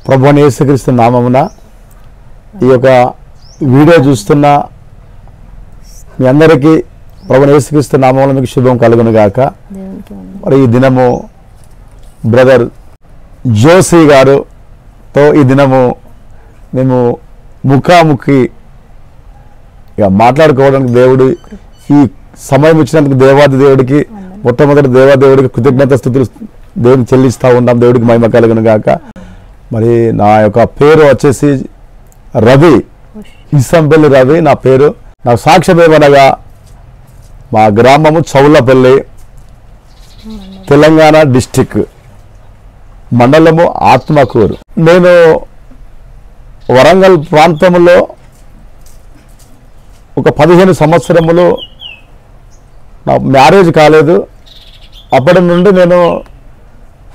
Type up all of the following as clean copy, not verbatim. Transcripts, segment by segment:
ప్రభువైన యేసుక్రీస్తు నామమున ఈ యొక్క వీడియో చూస్తున్న మీ అందరికీ ప్రభువైన యేసుక్రీస్తు నామమున మీకు శుభం కలుగును గాక. మరి ఈ దినము బ్రదర్ జోసి గారుతో ఈ దినము మేము ముఖాముఖి మాట్లాడుకోవడానికి దేవుడు ఈ సమయం ఇచ్చినందుకు దేవాది దేవుడికి మొట్టమొదటి దేవాదేవుడికి కృతజ్ఞత స్తుతులు దేవుడికి చెల్లిస్తూ ఉన్నాం. దేవుడికి మహిమ కలుగును గాక. మరి నా యొక్క పేరు వచ్చేసి రవి, ఇసంపల్లి రవి నా పేరు. నా సాక్ష్యం ఏమనగా మా గ్రామము చౌలపల్లి, తెలంగాణ డిస్టిక్, మండలము ఆత్మకూరు. నేను వరంగల్ ప్రాంతంలో ఒక 15 సంవత్సరములు నా మ్యారేజ్ కాలేదు. అప్పటి నుండి నేను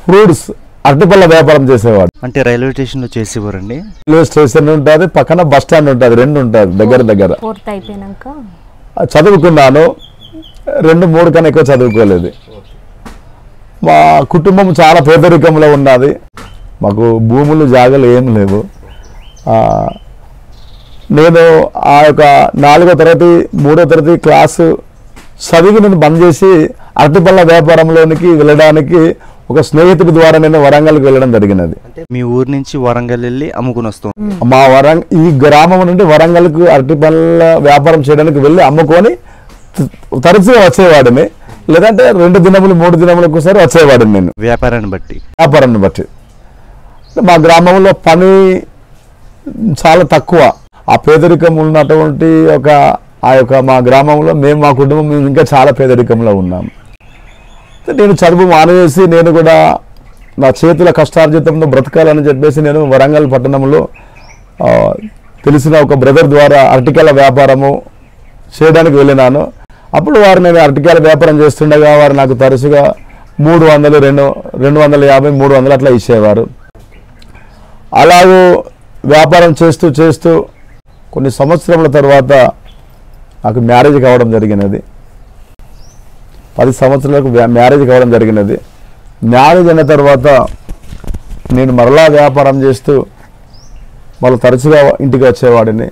ఫ్రూట్స్ అరటిపళ్ళ వ్యాపారం చేసేవాడు. అంటే రైల్వే స్టేషన్లో చేసేవారండి. రైల్వే స్టేషన్ ఉంటుంది, పక్కన బస్ స్టాండ్ ఉంటుంది, 2 ఉంటుంది దగ్గర. చదువుకున్నాను, 2-3 కన్నా ఎక్కువ చదువుకోలేదు. మా కుటుంబం చాలా పేదరికంలో ఉన్నది. మాకు భూములు జాగాలు ఏం లేవు. నేను ఆ యొక్క 4వ తరగతి 3వ తరగతి క్లాసు చదివి నేను బంద్ చేసి అరటిపళ్ళ వ్యాపారంలోనికి వెళ్ళడానికి ఒక స్నేహితుడి ద్వారా నేను వరంగల్కి వెళ్ళడం జరిగినది. మీ ఊరు నుంచి వరంగల్ వెళ్ళి అమ్ముకుని వస్తాం. మా ఈ గ్రామం నుండి వరంగల్కు అరటిపళ్ళ వ్యాపారం చేయడానికి వెళ్ళి అమ్ముకొని తరచుగా వచ్చేవాడిని. లేదంటే 2 దినములు 3 దినములకు ఒకసారి వచ్చేవాడిని నేను వ్యాపారాన్ని బట్టి. మా గ్రామంలో పని చాలా తక్కువ. ఆ పేదరికం ఉన్నటువంటి ఆ యొక్క మా గ్రామంలో మా కుటుంబం ఇంకా చాలా పేదరికంలో ఉన్నాము. నేను చదువు మానేసి నేను కూడా నా చేతుల కష్టార్జితంలో బ్రతకాలని చెప్పేసి నేను వరంగల్ పట్టణంలో తెలిసిన ఒక బ్రదర్ ద్వారా అరటికాయల వ్యాపారము చేయడానికి వెళ్ళినాను. అప్పుడు నేను అరటికాయల వ్యాపారం చేస్తుండగా వారు నాకు తరచుగా 300, 250, 300 అట్లా ఇచ్చేవారు. అలాగూ వ్యాపారం చేస్తూ కొన్ని సంవత్సరముల తర్వాత నాకు మ్యారేజ్ కావడం జరిగినది. 10 సంవత్సరాలకు మ్యారేజ్ కావడం జరిగినది. మ్యారేజ్ అయిన తర్వాత నేను మరలా వ్యాపారం చేస్తూ మళ్ళీ తరచుగా ఇంటికి వచ్చేవాడిని.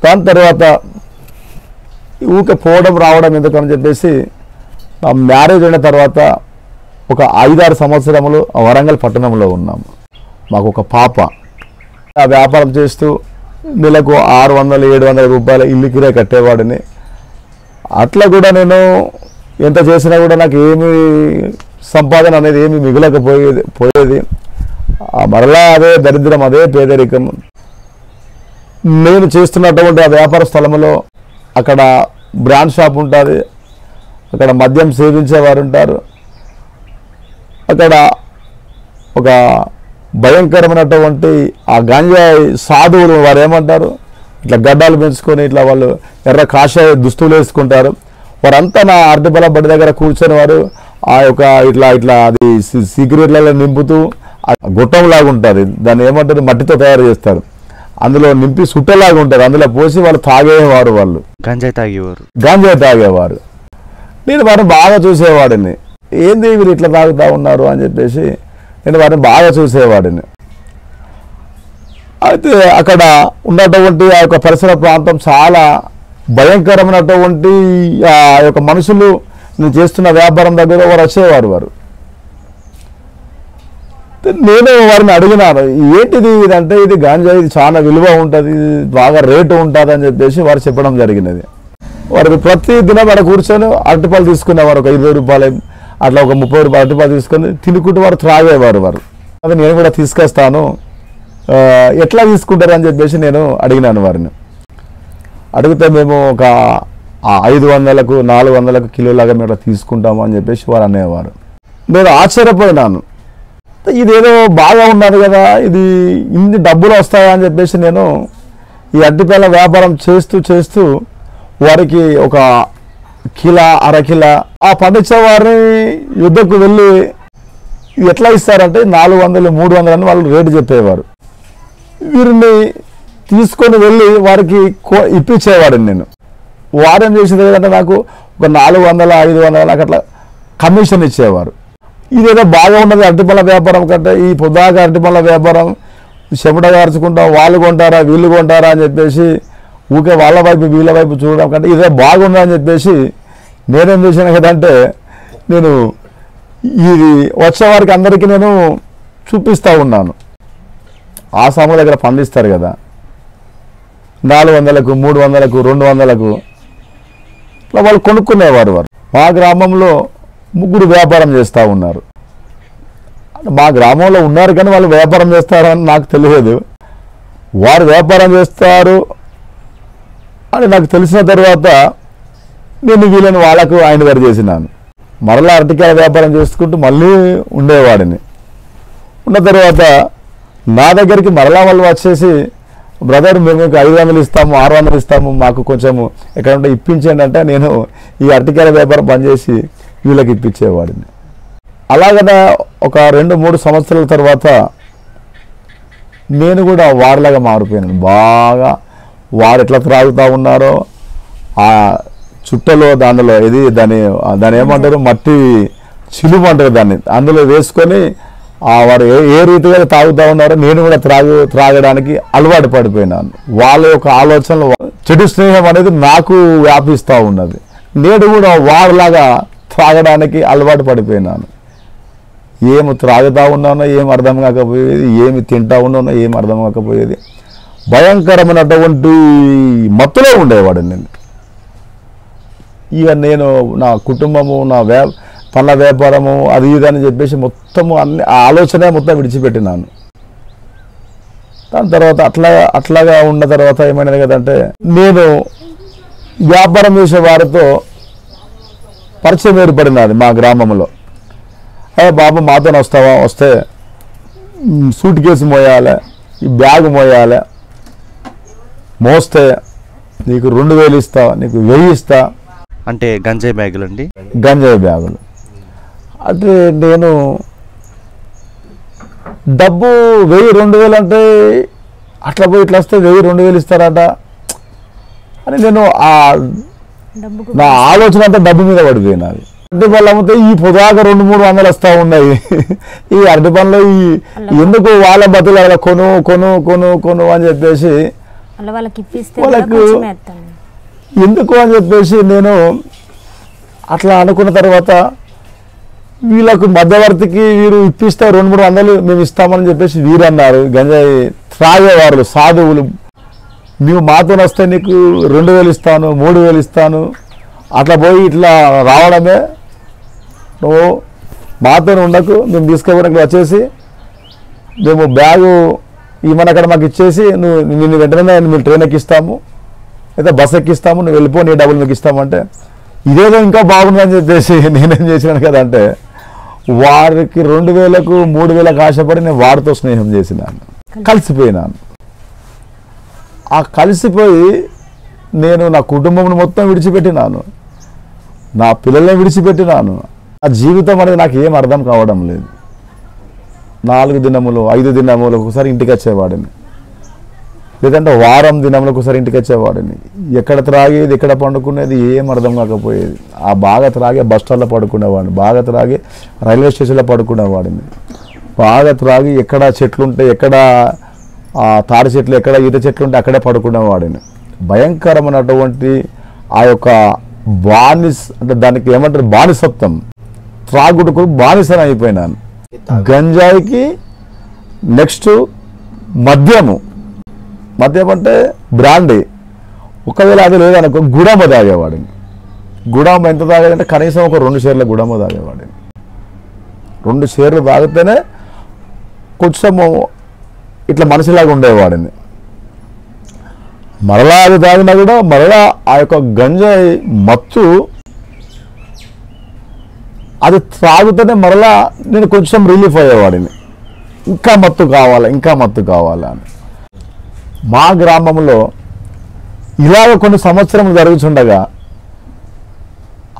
దాని తర్వాత ఊకే పోవడం రావడం ఎందుకని చెప్పేసి నా మ్యారేజ్ అయిన తర్వాత ఒక 5-6 సంవత్సరములు వరంగల్ పట్టణంలో ఉన్నాము. మాకు ఒక పాప. ఆ వ్యాపారం చేస్తూ నెలకు 600-700 రూపాయల ఇల్లు కిరాయి కట్టేవాడిని. అట్లా కూడా నేను ఎంత చేసినా కూడా నాకు ఏమి సంపాదన అనేది ఏమి మిగలకపోయేది. మరలా అదే దరిద్రం, అదే పేదరికం. నేను చేస్తున్నటువంటి ఆ వ్యాపార స్థలంలో అక్కడ బ్రాండ్ షాప్ ఉంటుంది, అక్కడ మద్యం సేవించేవారు ఉంటారు. అక్కడ ఒక భయంకరమైనటువంటి ఆ గంజాయి సాధువులు వారు ఏమంటారు, ఇట్లా గడ్డాలు పెంచుకొని ఇట్లా వాళ్ళు ఎర్ర కాషాయ దుస్తులు వేసుకుంటారు. వారంతా నా అరటిపళ్ళ బడి దగ్గర కూర్చొని వారు ఆ యొక్క ఇట్లా అది సిగరెట్లలో నింపుతూ గొట్టంలాగా ఉంటుంది, దాన్ని ఏమంటారు మట్టితో తయారు చేస్తారు, అందులో నింపి సుట్టలాగా ఉంటుంది, అందులో పోసి వాళ్ళు తాగేవారు. వాళ్ళు గంజాయి తాగేవారు. నేను వారిని బాగా చూసేవాడిని. ఏంది వీరు ఇట్లా తాగుతూ ఉన్నారు అని చెప్పేసి నేను వారిని బాగా చూసేవాడిని. అయితే అక్కడ ఉన్నటువంటి ఆ యొక్క పరిసర ప్రాంతం చాలా భయంకరమైనటువంటి ఆ యొక్క మనుషులు నేను చేస్తున్న వ్యాపారం దగ్గర వారు వచ్చేవారు. నేను వారిని అడిగినాను, ఏంటిది ఇదంటే, ఇది గాంజా, ఇది చాలా విలువ ఉంటుంది, బాగా రేటు ఉంటుంది అని చెప్పేసి వారు చెప్పడం జరిగినది. వారికి ప్రతి దినం వారు కూర్చొని అరటిపళ్ళు తీసుకునేవారు. ఒక 20 రూపాయలు అట్లా ఒక 30 రూపాయలు అరటిపళ్ళు తీసుకొని తినుకుంటూ వారు త్రాగేవారు. అది నేను కూడా తీసుకొస్తాను, ఎట్లా తీసుకుంటారు అని చెప్పేసి నేను అడిగినాను వారిని. అడిగితే మేము ఒక 500కు 400కు కిలోలాగా మేము తీసుకుంటాము అని చెప్పేసి వారు అనేవారు. నేను ఆశ్చర్యపోయినాను. ఇదేదో బాగా ఉన్నది కదా, ఇది ఇన్ని డబ్బులు వస్తాయా అని చెప్పేసి నేను ఈ అరటిపళ్ళ వ్యాపారం చేస్తూ వారికి ఒక కిలో, అరకిల ఆ పండించే వారిని యుద్ధకు వెళ్ళి ఎట్లా ఇస్తారంటే 400, 300 అని వాళ్ళు రేటు చెప్పేవారు. వీరిని తీసుకొని వెళ్ళి వారికి ఇప్పించేవాడిని నేను. వారేం చేసేది ఏంటంటే నాకు ఒక 400, 500 నాకు అట్లా కమిషన్ ఇచ్చేవారు. ఇదేదో బాగా ఉన్నది అరటిపళ్ళ వ్యాపారం కంటే, ఈ పొద్దాక అరటిపళ్ళ వ్యాపారం చెమట గార్చుకుంటాం, వాళ్ళు కొంటారా వీళ్ళు కొంటారా అని చెప్పేసి ఊకే వాళ్ళ వైపు వీళ్ళ వైపు చూడడం కంటే ఇదే బాగుందా అని చెప్పేసి నేనేం చేశాను కదంటే, నేను ఇది వచ్చే వారికి అందరికీ నేను చూపిస్తూ ఉన్నాను. ఆ సమయం దగ్గర పండిస్తారు కదా, 400కు 300కు 200కు ఇట్లా వాళ్ళు కొనుక్కునేవారు. వారు మా గ్రామంలో 3 వ్యాపారం చేస్తూ ఉన్నారు. మా గ్రామంలో ఉన్నారు కానీ వాళ్ళు వ్యాపారం చేస్తారని నాకు తెలియదు. వారు వ్యాపారం చేస్తారు అని నాకు తెలిసిన తర్వాత నేను వీళ్ళని వాళ్ళకు ఆయన గారు చేసినాను. మరలా అరటికాయల వ్యాపారం చేసుకుంటూ మళ్ళీ ఉండేవాడిని. ఉన్న తర్వాత నా దగ్గరికి మరలా వాళ్ళు వచ్చేసి, బ్రదర్ మేము 500 ఇస్తాము 600 ఇస్తాము, మాకు కొంచెము ఎక్కడ ఉంటే ఇప్పించండి అంటే నేను ఈ అరటికాయల వ్యాపారం పనిచేసి వీళ్ళకి ఇప్పించేవాడిని. అలాగనే ఒక 2-3 సంవత్సరాల తర్వాత నేను కూడా వారిలాగా మారిపోయాను. బాగా వారు ఎట్లా త్రాగుతూ ఉన్నారో ఆ చుట్టలో దానిలో దాని ఏమంటారు, మట్టి చిలుము అంటారు దాన్ని, అందులో వేసుకొని వారు ఏ రీతిగా తాగుతూ ఉన్నారో నేను కూడా త్రాగడానికి అలవాటు పడిపోయినాను. వాళ్ళ యొక్క ఆలోచనలు, చెడు స్నేహం అనేది నాకు వ్యాపిస్తూ ఉన్నది. నేను కూడా వారిలాగా త్రాగడానికి అలవాటు పడిపోయినాను. ఏమి త్రాగుతూ ఉన్నానో ఏం అర్థం కాకపోయేది, ఏమి తింటా ఉన్నానో ఏం అర్థం కాకపోయేది. భయంకరమైనటువంటి మత్తులో ఉండేవాడు నేను. ఇక నేను నా కుటుంబము, నా పళ్ళ వ్యాపారము అది ఇది అని చెప్పేసి మొత్తము అన్ని ఆలోచన మొత్తం విడిచిపెట్టినాను. దాని తర్వాత అట్లాగా ఉన్న తర్వాత ఏమైనది కదంటే, నేను వ్యాపారం చేసే వారితో పరిచయం ఏర్పడినది మా గ్రామంలో. బాబు మాతో వస్తావా, వస్తే సూట్ కేసు మోయాలి, ఈ బ్యాగ్ మోయాలి, మోస్తే నీకు 2000 ఇస్తా, నీకు 1000 ఇస్తా. అంటే గంజాయి బ్యాగులు అండి? గంజాయి బ్యాగులు. అంటే నేను డబ్బు 1000-2000 అంటే అట్లా పోయి ఇట్లా వస్తే 1000-2000 ఇస్తారట అని నేను నా ఆలోచన అంతా డబ్బు మీద పడిపోయినది. అరటి పళ్ళు అమ్మితే ఈ పొదాక 200-300 వస్తూ ఉన్నాయి. ఈ అరటి పనులు ఎందుకు వాళ్ళ బతులు కొను కొను కొను కొను అని చెప్పేసి వాళ్ళకు ఎందుకు అని చెప్పేసి నేను అట్లా అనుకున్న తర్వాత వీళ్ళకు మధ్యవర్తికి వీరు ఇప్పిస్తే 200-300 మేము ఇస్తామని చెప్పేసి వీరు అన్నారు. గంజాయి త్రాగేవారు సాధువులు, నువ్వు మాతో వస్తే నీకు 2000 ఇస్తాను 3000 ఇస్తాను అట్లా పోయి ఇట్లా రావడమే, నువ్వు మాతో ఉండకు, మేము తీసుకోవడానికి వచ్చేసి మేము బ్యాగు ఇవన్నీ అక్కడ మాకు ఇచ్చేసి నిన్ను వెంటనే మేము ట్రైన్ ఎక్కిస్తాము అయితే బస్ ఎక్కిస్తాము, నువ్వు వెళ్ళిపో, నీ డబ్బులు మీకు ఇస్తామంటే ఇదేదో ఇంకా బాగుందని చెప్పేసి నేనేం చేసినాను కదంటే, వారికి 2000కు 3000కు ఆశపడి నేను వారితో స్నేహం చేసినాను, కలిసిపోయినాను. ఆ కలిసిపోయి నేను నా కుటుంబం మొత్తం విడిచిపెట్టినాను, నా పిల్లల్ని విడిచిపెట్టినాను. ఆ జీవితం అనేది నాకు ఏం అర్థం కావడం లేదు. 4 దినములు 5 దినములు ఒకసారి ఇంటికి వచ్చేవాడిని, లేదంటే వారం దినములకు ఒకసారి ఇంటికి వచ్చేవాడిని. ఎక్కడ త్రాగేది ఎక్కడ పండుకునేది ఏం అర్థం కాకపోయేది. ఆ బాగా త్రాగే బస్ స్టాండ్లో పడుకునేవాడిని, బాగా త్రాగి రైల్వే స్టేషన్లో పడుకునేవాడిని, బాగా త్రాగి ఎక్కడ చెట్లు ఉంటే ఎక్కడ తాడి చెట్లు ఎక్కడ ఈత చెట్లు ఉంటే అక్కడే పడుకునేవాడిని. భయంకరమైనటువంటి ఆ యొక్క అంటే దానికి ఏమంటారు బానిసత్వం, త్రాగుడుకు బానిసన అయిపోయినాను. గంజాయికి నెక్స్ట్ మద్యము అంటే బ్రాండీ. ఒకవేళ అది లేదనుకో గుడామ తాగేవాడిని. గుడామ ఎంత తాగేదంటే కనీసం ఒక 2 షేర్ల గుడామ తాగేవాడిని. 2 షేర్లు తాగితేనే కొంచెము ఇట్లా మనిషిలాగా ఉండేవాడిని. మరలా అది తాగినా కూడా మరలా ఆ యొక్క గంజాయి మత్తు అది త్రాగితేనే మరలా నేను కొంచెం రిలీఫ్ అయ్యేవాడిని. ఇంకా మత్తు కావాలా ఇంకా మత్తు కావాలా అని. మా గ్రామంలో ఇలాగ కొన్ని సంవత్సరములు జరుగుతుండగా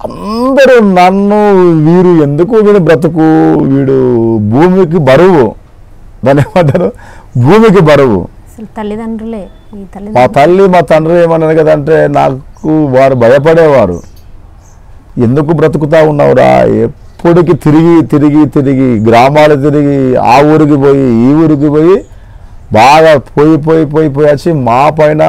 అందరూ నన్ను వీరు ఎందుకు వీడు బ్రతుకు, వీడు భూమికి బరువు, దాన్ని ఏమంటారు భూమికి బరువు. తల్లిదండ్రులే మా తల్లి మా తండ్రి ఏమన్నారు కదంటే నాకు వారు భయపడేవారు. ఎందుకు బ్రతుకుతా ఉన్నావురా, అప్పటికి తిరిగి తిరిగి తిరిగి గ్రామాలు తిరిగి ఆ ఊరికి పోయి ఈ ఊరికి పోయి బాగా పోయి పోయి పోయి పోయి వచ్చి మా పైన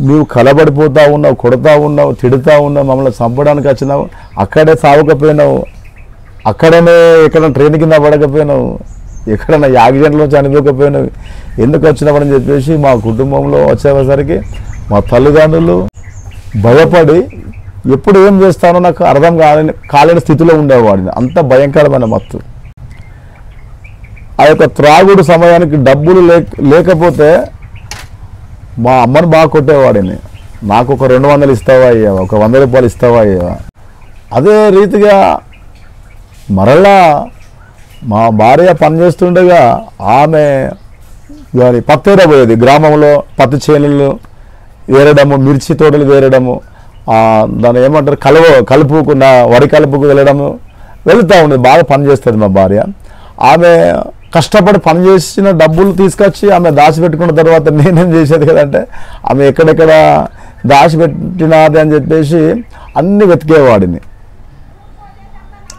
నువ్వు కలబడిపోతా ఉన్నావు, కొడతా ఉన్నావు, తిడుతూ ఉన్నావు, మమ్మల్ని చంపడానికి వచ్చినావు, అక్కడే సావకపోయినావు, అక్కడనే ఎక్కడ ట్రైన్ కింద పడకపోయినావు, ఎక్కడన్నా యాక్సిడెంట్లో చనిపోకపోయినావు, ఎందుకు వచ్చినామని చెప్పేసి మా కుటుంబంలో వచ్చేసరికి మా తల్లిదండ్రులు భయపడి ఎప్పుడు ఏం చేస్తానో నాకు అర్థం కాలేని స్థితిలో ఉండేవాడిని. అంత భయంకరమైన మత్తు. ఆ యొక్క త్రాగుడు సమయానికి డబ్బులు లేకపోతే మా అమ్మని బాగా కొట్టేవాడిని. నాకు ఒక 200 ఇస్తావా అయ్యా, ఒక 100 రూపాయలు ఇస్తావా అయ్యా. అదే రీతిగా మరలా మా భార్య పనిచేస్తుండగా ఆమె దాని పత్తేర పోయేది, గ్రామంలో పత్తి చేనులు వేరడము, మిర్చి తోటలు వేరడము, దాన్ని ఏమంటారు కలుపుకున్న వరి కలుపుకు వెళ్ళడము వెళుతూ ఉండేది. బాగా పనిచేస్తుంది మా భార్య. ఆమె కష్టపడి పనిచేసిన డబ్బులు తీసుకొచ్చి ఆమె దాచిపెట్టుకున్న తర్వాత నేనేం చేసేది కదంటే ఆమె ఎక్కడెక్కడ దాచిపెట్టినది అని చెప్పేసి అన్ని వెతికేవాడిని.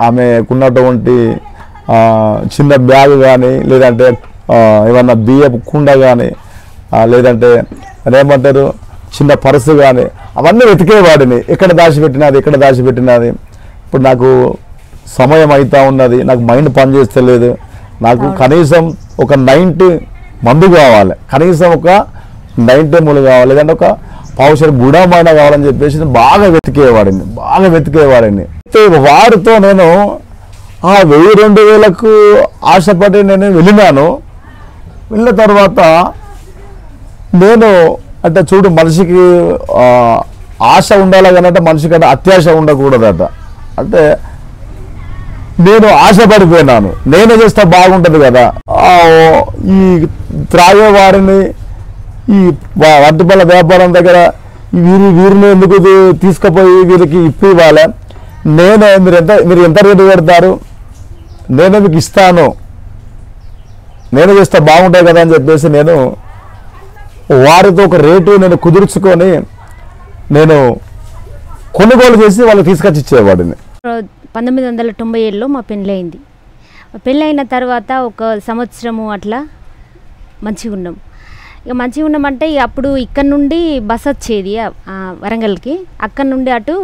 ఆమెకున్నటువంటి చిన్న బ్యాగ్ కానీ, లేదంటే ఏమన్నా బియ్యపు కుండ కానీ, లేదంటే ఏమంటారు చిన్న పర్సు కానీ, అవన్నీ వెతికేవాడిని. ఎక్కడ దాచిపెట్టినది. ఇప్పుడు నాకు సమయం అవుతా ఉన్నది, నాకు మైండ్ పనిచేస్తలేదు, నాకు కనీసం ఒక 90 మందు కావాలి, కనీసం ఒక 90 ముళ్ళు కావాలి, లేదంటే ఒక పావుషర్ గుడమైన కావాలని చెప్పేసి బాగా వెతికేవాడిని. వారితో నేను ఆ 1000-2000కు ఆశపడి నేను వెళ్ళినాను. వెళ్ళిన తర్వాత నేను అంటే చూడు, మనిషికి ఆశ ఉండాలి కానీ మనిషికి అంటే అత్యాశ ఉండకూడదట. అంటే నేను ఆశపడిపోయినాను, నేనే చేస్తే బాగుంటుంది కదా. ఈ త్రాగే వారిని ఈ వంటిపల్ల వ్యాపారం దగ్గర వీరిని ఎందుకు తీసుకుపోయి వీరికి ఇప్పి ఇవ్వాలి, మీరు ఎంత రేటు పెడతారు, నేనే మీకు ఇస్తాను, నేనే చేస్తే బాగుంటుంది కదా అని చెప్పేసి నేను వారితో ఒక రేటు నేను కుదుర్చుకొని నేను కొనుగోలు చేసి వాళ్ళకి తీసుకొచ్చి ఇచ్చేవాడిని. 1997లో మా పెళ్ళయింది. పెళ్ళైన తర్వాత ఒక సంవత్సరము అట్లా మంచిగా ఉన్నాం. ఇక మంచిగా ఉన్నామంటే అప్పుడు ఇక్కడ నుండి బస్ వచ్చేది వరంగల్కి, అక్కడ నుండి అటు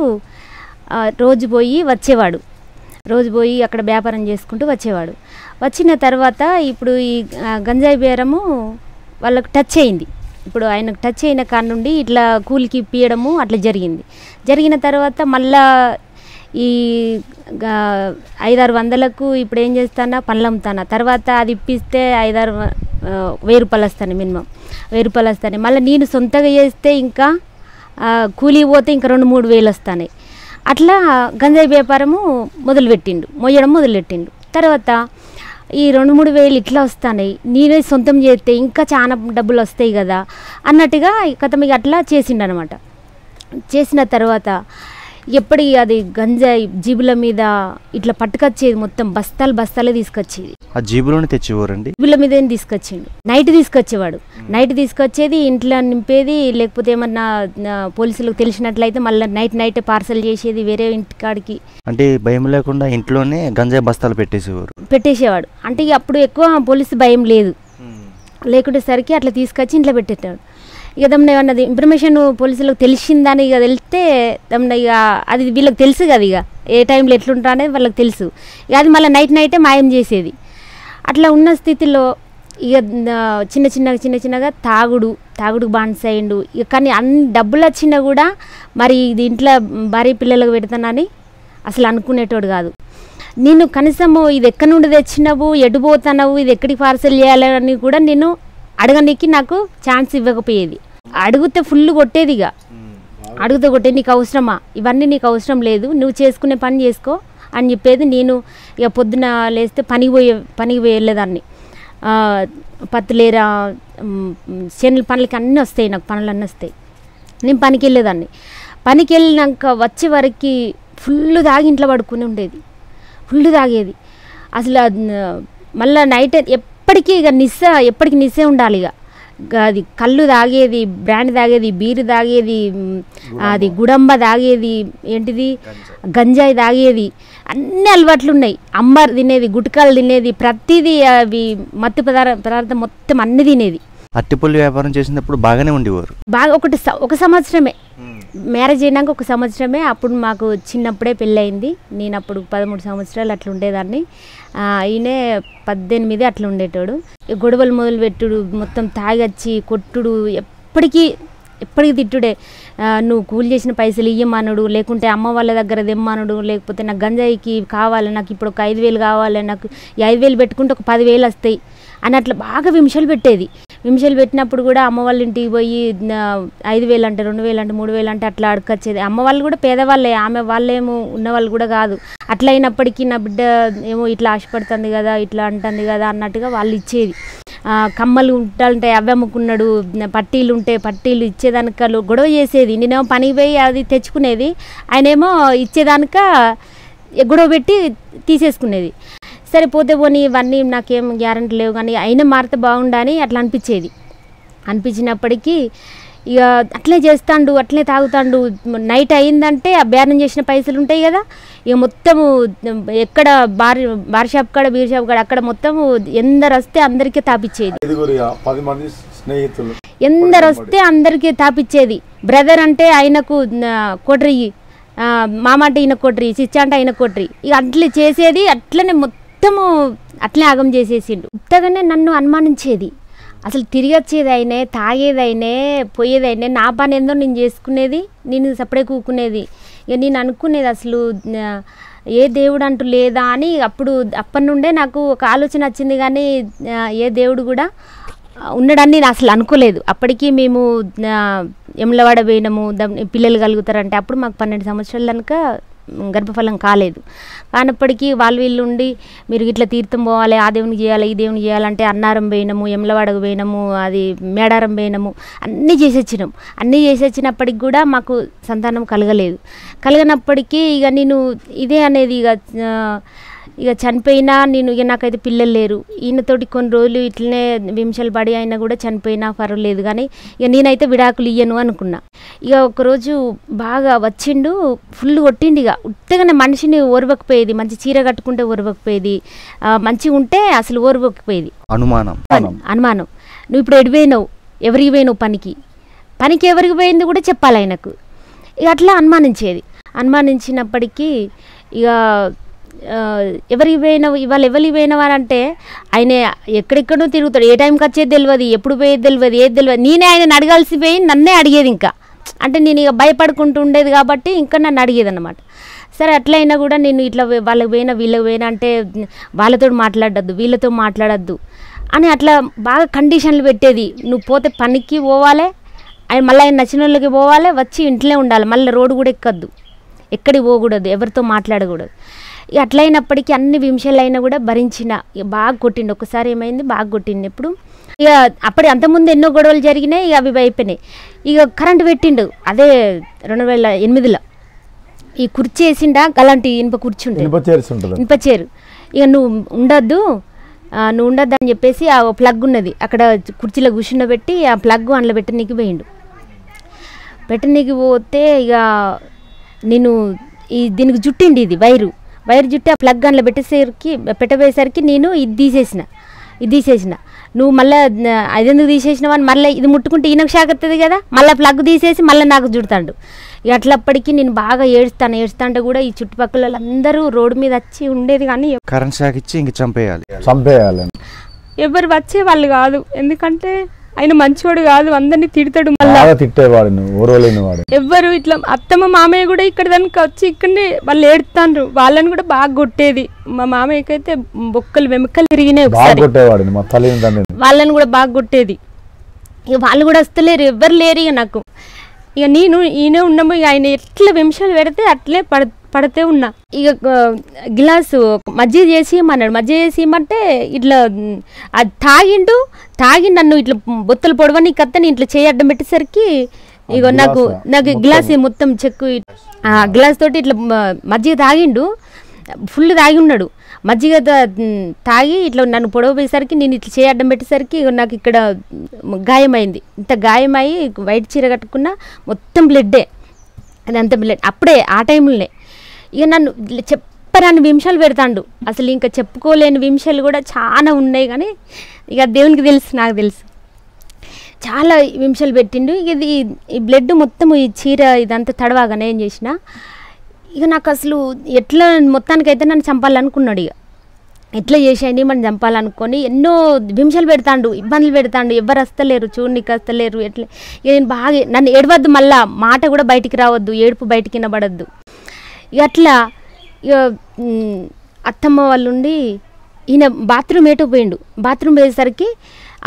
రోజు పోయి వచ్చేవాడు, రోజు పోయి అక్కడ వ్యాపారం చేసుకుంటూ వచ్చేవాడు. వచ్చిన తర్వాత ఇప్పుడు ఈ గంజాయి బేరము వాళ్ళకు టచ్ అయింది. ఇప్పుడు ఆయనకు టచ్ అయిన కాడ నుండి ఇట్లా కూలికి ఇప్పియడము అట్లా జరిగిన తర్వాత మళ్ళా ఈ 500-600లకు ఇప్పుడు ఏం చేస్తానా పనులు అమ్ముతానా, తర్వాత అది ఇప్పిస్తే 1000 రూపాయలు వస్తాను, మినిమం 1000 రూపాయలు వస్తాయి. మళ్ళీ నేను సొంతగా చేస్తే ఇంకా కూలి పోతే ఇంకా 2-3 వేలు వస్తాయి. అట్లా గంజాయి వ్యాపారము మొయ్యడం మొదలుపెట్టిండు. తర్వాత ఈ 2-3 వేలు ఇట్లా వస్తాయి, నేనే సొంతం చేస్తే ఇంకా చాలా డబ్బులు వస్తాయి కదా అన్నట్టుగా కథ అట్లా చేసిండు అనమాట. చేసిన తర్వాత ఎప్పటి అది గంజాయి జీబుల మీద ఇట్లా పట్టుకొచ్చేది, మొత్తం బస్తాలే తీసుకొచ్చేది. ఆ జీబులోనే తెచ్చేవారండి? జీబుల మీద తీసుకొచ్చిండు. నైట్ తీసుకొచ్చేవాడు, నైట్ తీసుకొచ్చేది, ఇంట్లో నింపేది, లేకపోతే ఏమన్నా పోలీసులకు తెలిసినట్లయితే మళ్ళీ నైట్ పార్సల్ చేసేది వేరే ఇంటికాడికి. అంటే భయం లేకుండా ఇంట్లోనే గంజాయి బస్తాలు పెట్టేసేవాడు. అంటే అప్పుడు ఎక్కువ పోలీసు భయం లేకుండేసరికి అట్లా తీసుకొచ్చి ఇంట్లో పెట్టేటాడు. ఇక దమ్న ఏమన్నది ఇన్ఫర్మేషన్ పోలీసులకు తెలిసిందని ఇక తెలిస్తే దమ్న ఇక అది వీళ్ళకి తెలుసు కదా, ఇక ఏ టైంలో ఎట్లుంటా అనేది వాళ్ళకి తెలుసు. ఇక అది మళ్ళీ నైటే మాయం చేసేది. అట్లా ఉన్న స్థితిలో ఇక చిన్నగా తాగుడు బానిస అయ్యిండు. ఇక కానీ అన్ని డబ్బులు వచ్చినా కూడా మరి ఇది ఇంట్లో భార్య పిల్లలకు పెడతానని అసలు అనుకునేటోడు కాదు. నేను కనీసము ఇది ఎక్కడి నుండి తెచ్చినావు, ఎడిపోతున్నావు, ఇది ఎక్కడికి పార్సల్ చేయాలని కూడా నేను అడగనికి నాకు ఛాన్స్ ఇవ్వకపోయేది. అడిగితే ఫుల్ కొట్టేది. ఇక అడిగితే నీకు అవసరమా, ఇవన్నీ నీకు అవసరం లేదు, నువ్వు చేసుకునే పని చేసుకో అని చెప్పేది. నేను ఇక పొద్దున లేస్తే పనికి వెళ్ళేదాన్ని. పత్తులేరా చేనుల పనులకి అన్నీ వస్తాయి, నాకు పనులన్నీ వస్తాయి. నేను పనికి వెళ్ళేదాన్ని. పనికి వెళ్ళినాక వచ్చే వరకు ఫుల్ తాగి ఇంట్లో పడుకుని ఉండేది, ఫుల్ తాగేది. అసలు మళ్ళీ నైట్ ఎప్పటికీ నిస్సే ఉండాలి. ఇక అది కళ్ళు తాగేది, బ్రాండ్ తాగేది, బీరు తాగేది, అది గుడంబ తాగేది, ఏంటిది గంజాయి తాగేది. అన్ని అలవాట్లు ఉన్నాయి. అమ్మారు తినేది, గుట్కాలు తినేది, ప్రతిదీ అవి మత్తు పదార్థం మొత్తం అన్ని తినేది. అట్టిపల్లి వ్యాపారం చేసినప్పుడు బాగానే ఉండేవారు. బాగా ఒక సంవత్సరమే మ్యారేజ్ అయినాక ఒక సంవత్సరమే. అప్పుడు మాకు చిన్నప్పుడే పెళ్ళయింది. నేను అప్పుడు 13 సంవత్సరాలు అట్లా ఉండేదాన్ని. ఈయనే 18 అట్లా ఉండేటోడు. గొడవలు మొదలు పెట్టుడు, మొత్తం తాగొచ్చి కొట్టుడు, ఎప్పటికీ తిట్టుడే. నువ్వు కూలి చేసిన పైసలు ఇయ్యమనుడు, లేకుంటే అమ్మ వాళ్ళ దగ్గర తెమ్మనుడు, లేకపోతే నాకు గంజాయికి కావాలి, నాకు ఇప్పుడు ఒక 5,000 కావాలి, నాకు ఈ 5,000 పెట్టుకుంటే ఒక 10,000 వస్తాయి అని అట్లా బాగా విమర్శలు పెట్టేది. విమర్శలు పెట్టినప్పుడు కూడా అమ్మ వాళ్ళ ఇంటికి పోయి 5,000 అంటే 2,000 అంటే 3,000 అంటే అట్లా అడకొచ్చేది. అమ్మ వాళ్ళు కూడా పేదవాళ్ళే, ఆమె వాళ్ళేమో ఉన్నవాళ్ళు కూడా కాదు. అట్లా అయినప్పటికీ నా బిడ్డ ఏమో ఇట్లా ఆశపడుతుంది కదా, ఇట్లా అంటుంది కదా అన్నట్టుగా వాళ్ళు ఇచ్చేది. కమ్మలు ఉంటాలంటే అవి అమ్ముకున్నాడు, పట్టీలు ఉంటే పట్టీలు ఇచ్చేదానిక గొడవ చేసేది. నేనేమో పనికి పోయి అది తెచ్చుకునేది, ఆయనేమో ఇచ్చేదానిక గొడవ పెట్టి తీసేసుకునేది. సరే పోతే పోనీ ఇవన్నీ నాకేం గ్యారెంటీ లేవు కానీ అయినా మారితే బాగుండని అట్లా అనిపించినప్పటికీ ఇక అట్లే చేస్తాడు, అట్లే తాగుతాడు. నైట్ అయిందంటే ఆ బేరం చేసిన పైసలు ఉంటాయి కదా, ఇక మొత్తము ఎక్కడ బార్ షాప్ కాడ, బీర్ షాప్ కాడ అక్కడ మొత్తము ఎందరు వస్తే అందరికీ తాపిచ్చేది. ఎందరు వస్తే అందరికీ తాపిచ్చేది. బ్రదర్ అంటే ఆయనకు కొట్రి, మామ అంటే ఈయన కొట్రి, చిచ్చ అంటే ఆయన కొట్రి, ఇక అట్లే చేసేది. అట్లనే మొత్తము అట్లే ఆగం చేసేసిండు. ఉత్తగానే నన్ను అనుమానించేది. అసలు తిరిగి వచ్చేది అయినే, తాగేది అయినే, పోయేది అయినే, నా పని ఏందో నేను చేసుకునేది, నేను సపడే కూకునేది. ఇక నేను అనుకునేది అసలు ఏ దేవుడు అంటూ లేదా అని. అప్పటి నుండే నాకు ఒక ఆలోచన వచ్చింది కానీ ఏ దేవుడు కూడా ఉన్నాడని నేను అసలు అనుకోలేదు. అప్పటికి మేము ఎమ్లవాడ పోయినాము, పిల్లలు కలుగుతారంటే అప్పుడు మాకు 12 సంవత్సరాల కనుక గర్భఫలం కాలేదు. కానప్పటికీ వీళ్ళు ఉండి మీరు ఇట్లా తీర్థం పోవాలి, ఆ దేవునికి చేయాలి, ఈ దేవునికి చేయాలంటే అన్నారం పోయినాము, ఎమ్లవాడకు పోయినాము, అది మేడారం పోయినాము, అన్నీ చేసొచ్చినప్పటికి కూడా మాకు సంతానం కలగనప్పటికీ ఇక నేను ఇదే అనేది ఇక చనిపోయినా ఇక నాకైతే పిల్లలు లేరు. ఈయనతోటి కొన్ని రోజులు ఇట్లనే విమర్శలు పడి అయినా కూడా చనిపోయినా పర్వాలేదు కానీ ఇక నేనైతే విడాకులు ఇయ్యను అనుకున్నా. ఇక ఒకరోజు బాగా వచ్చిండు, ఫుల్ కొట్టిండు. ఇక ఉత్తగానే మనిషిని ఓర్వకపోయేది, మంచి చీర కట్టుకుంటే ఓర్వకపోయేది, మంచిగా ఉంటే అసలు ఓర్వకపోయేది. అనుమానం నువ్వు ఇప్పుడు ఎడిపోయినావు, ఎవరికి పోయినావు, పనికి ఎవరికి పోయింది కూడా చెప్పాలి ఆయనకు. ఇక అట్లా అనుమానించినప్పటికీ ఇక ఎవరికి పోయినావు, ఇవాళ ఎవరికి పోయినావు అని అంటే ఆయన ఎక్కడెక్కడో తిరుగుతాడు, ఏ టైంకి వచ్చేది తెలియదు, ఎప్పుడు పోయేది తెలియదు, ఏది తెలియదు. నేనే ఆయన అడగాల్సి పోయి నన్నే అడిగేది. ఇంకా అంటే నేను ఇక భయపడుకుంటూ ఉండేది కాబట్టి ఇంకా నన్ను అడిగేది అన్నమాట. సరే అట్లయినా కూడా నేను ఇట్లా వాళ్ళకి పోయినా వీళ్ళకి పోయినా అంటే వాళ్ళతో మాట్లాడద్దు, వీళ్ళతో మాట్లాడద్దు అని అట్లా బాగా కండిషన్లు పెట్టేది. నువ్వు పోతే పనికి పోవాలి, ఆయన మళ్ళీ ఆయన నచ్చిన వాళ్ళకి పోవాలి, వచ్చి ఇంట్లోనే ఉండాలి, మళ్ళీ రోడ్డు కూడా ఎక్కద్దు, ఎక్కడికి పోకూడదు, ఎవరితో మాట్లాడకూడదు. ఇక అట్లయినప్పటికీ అన్ని విమర్శలు అయినా కూడా భరించిన. ఇక బాగా కొట్టిండు. ఒకసారి ఏమైంది, బాగా కొట్టిండు. ఎప్పుడు ఇక అంతకుముందు ఎన్నో గొడవలు జరిగినాయి, ఇక అవి అయిపోయినాయి. ఇక కరెంటు పెట్టిండు, అదే 2008లో. ఈ కుర్చీ వేసిండా, అలాంటి ఇనుప కుర్చీ ఉంటుంది, ఇనుప చేరు. ఇక నువ్వు ఉండొద్దు అని చెప్పేసి ఆ ప్లగ్ ఉన్నది అక్కడ కుర్చీలో కూర్చుండబెట్టి ఆ ప్లగ్ అందులో పెట్టనీకి పోతే ఇక నేను దీనికి జుట్టిండి, ఇది వైరు జుట్టి ఆ ప్లగ్ అందులో పెట్టబోయేసరికి నేను ఇది తీసేసిన. నువ్వు మళ్ళీ అదెందుకు తీసేసినావు అని మళ్ళీ ఇది ముట్టుకుంటే ఈయనకు షాక్ వస్తుంది కదా, మళ్ళీ ప్లగ్ తీసేసి మళ్ళీ నాకు చుడతాడు. ఇక అట్లప్పటికీ నేను బాగా ఏడుస్తాంటే కూడా ఈ చుట్టుపక్కల వాళ్ళందరూ రోడ్డు మీద వచ్చి ఉండేది కానీ కరెంట్ షాక్ ఇచ్చి ఇంక చంపేయాలి. ఎవరు వచ్చే వాళ్ళు కాదు, ఎందుకంటే ఆయన మంచివాడు కాదు, అందరినీ తిడతాడు. ఎవ్వరు ఇట్లా అత్తమ్మ మామయ్య కూడా ఇక్కడ దానికి వచ్చి ఇక్కడనే వాళ్ళు ఏడుతాండ్రు, వాళ్ళని కూడా బాగా కొట్టేది. మా మామయ్యకైతే బొక్కలు వెముకలు తిరిగినాయి, వాళ్ళని కూడా బాగా కొట్టేది. ఇక వాళ్ళు కూడా వస్తలేరు, ఎవ్వరు లేరు. ఇక నాకు ఇక ఈయన ఉన్నాము. ఇక ఆయన ఎట్లా విమర్శలు పెడితే అట్లే పడితే ఉన్నా. ఇక గ్లాసు మజ్జిగ చేసి ఇమ్మన్నాడు. మజ్జిగ చేసి ఇమ్మంటే ఇట్లా అది తాగి నన్ను ఇట్లా బొత్తలు పొడవని కత్తని ఇట్లా చేయి అడ్డం పెట్టేసరికి ఇక నాకు గ్లాస్ మొత్తం చెక్కు గ్లాస్ తోటి ఇట్లా మజ్జిగ తాగిండు, ఫుల్ తాగి ఉన్నాడు. మజ్జిగ తాగి ఇట్లా నన్ను పొడవపోయేసరికి నేను ఇట్లా చేయి అడ్డం పెట్టేసరికి నాకు ఇక్కడ గాయమైంది. ఇంత గాయమై వైట్ చీర కట్టుకున్న మొత్తం బ్లడ్డే, అది అంత బ్లడ్. అప్పుడే ఆ టైంలోనే ఇక నన్ను చెప్పరాని విమర్శలు పెడతాండు. అసలు ఇంకా చెప్పుకోలేని విమర్శలు కూడా చాలా ఉన్నాయి, కానీ ఇక దేవునికి తెలుసు, నాకు తెలుసు. చాలా విమర్శలు పెట్టిండు. ఇక ఇది ఈ బ్లడ్ మొత్తం ఈ చీర ఇదంతా తడవాగానే ఏం చేసిన ఇక నాకు అసలు ఎట్లా మొత్తానికైతే నన్ను చంపాలనుకున్నాడు. ఇక ఎట్లా చేసేయండి మనం చంపాలనుకొని ఎన్నో విమర్శలు పెడతాండు, ఇబ్బందులు పెడతాండు. ఎవరు వస్తలేరు, చూడనికి వస్తలేరు. ఎట్లా ఇక నేను బాగా నన్ను ఏడవద్దు, మళ్ళా మాట కూడా బయటికి రావద్దు, ఏడుపు బయటికి వినబడద్దు. ఇక అట్లా ఇక అత్తమ్మ వాళ్ళు ఉండి ఈయన బాత్రూమ్ ఏటో పోయిండు. బాత్రూమ్ పోయేసరికి